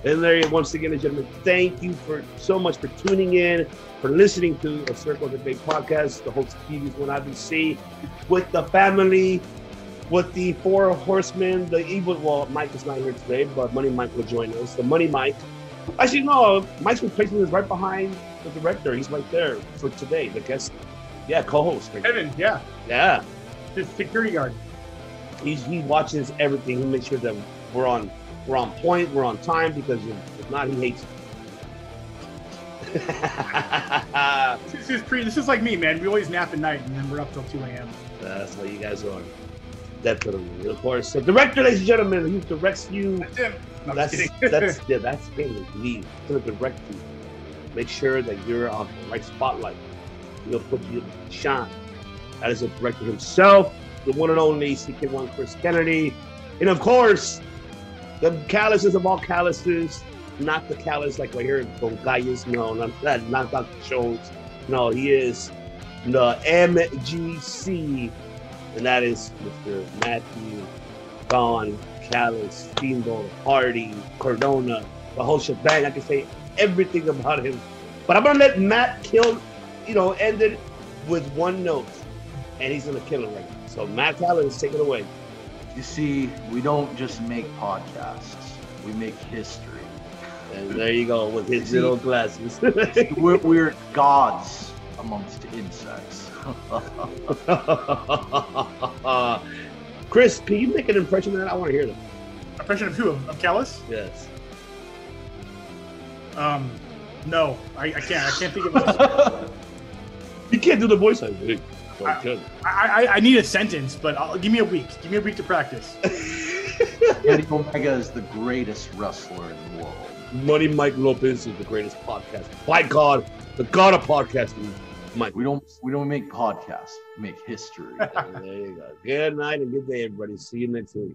And there, once again, gentlemen, thank you so much for tuning in, for listening to a Circle of Debate podcast, the host of TV's One IBC, with the family, with the 4 horsemen, the evil, well, Mike is not here today, but Money Mike will join us. The Money Mike. Actually, no, Mike's replacement is right behind the director. He's right there for today, the guest, co-host. Right Evan, yeah. Yeah. His security guard. He watches everything. He makes sure that we're on point, we're on time, because if not, he hates it. This is like me, man. We always nap at night, and then we're up till 2 a.m. That's how you guys are. Definitely. Of course. The director, ladies and gentlemen, who directs you. That's him. No, that's him. Lead. He's going to direct you. Make sure that you're on the right spotlight. He'll put you to shine. That is the director himself, the one and only CK1 Chris Kennedy. And of course, the calluses of all calluses, not the callus like right here in Bongayas. No, not Dr. Jones. No, he is the MGC, and that is Mr. Matthew Vaughn, Callus, Steamboat, Hardy, Cardona, the whole shebang. I can say everything about him. But I'm going to let Matt end it with one note. And he's going to kill it right now. So Matt Callus, take it away. You see, we don't just make podcasts. We make history. And there you go with his little glasses. we're gods amongst insects. Chris, can you make an impression of that? I want to hear them. Impression of who? Of Callus? Yes. No, I can't. I can't think of it. You can't do the voice. I think. I need a sentence, but give me a week. Give me a week to practice. Kenny Omega is the greatest wrestler in the world. Money Mike Lopez is the greatest podcast. By God, the God of podcasting, Mike. We don't make podcasts. We make history. There you go. Good night and good day, everybody. See you next week.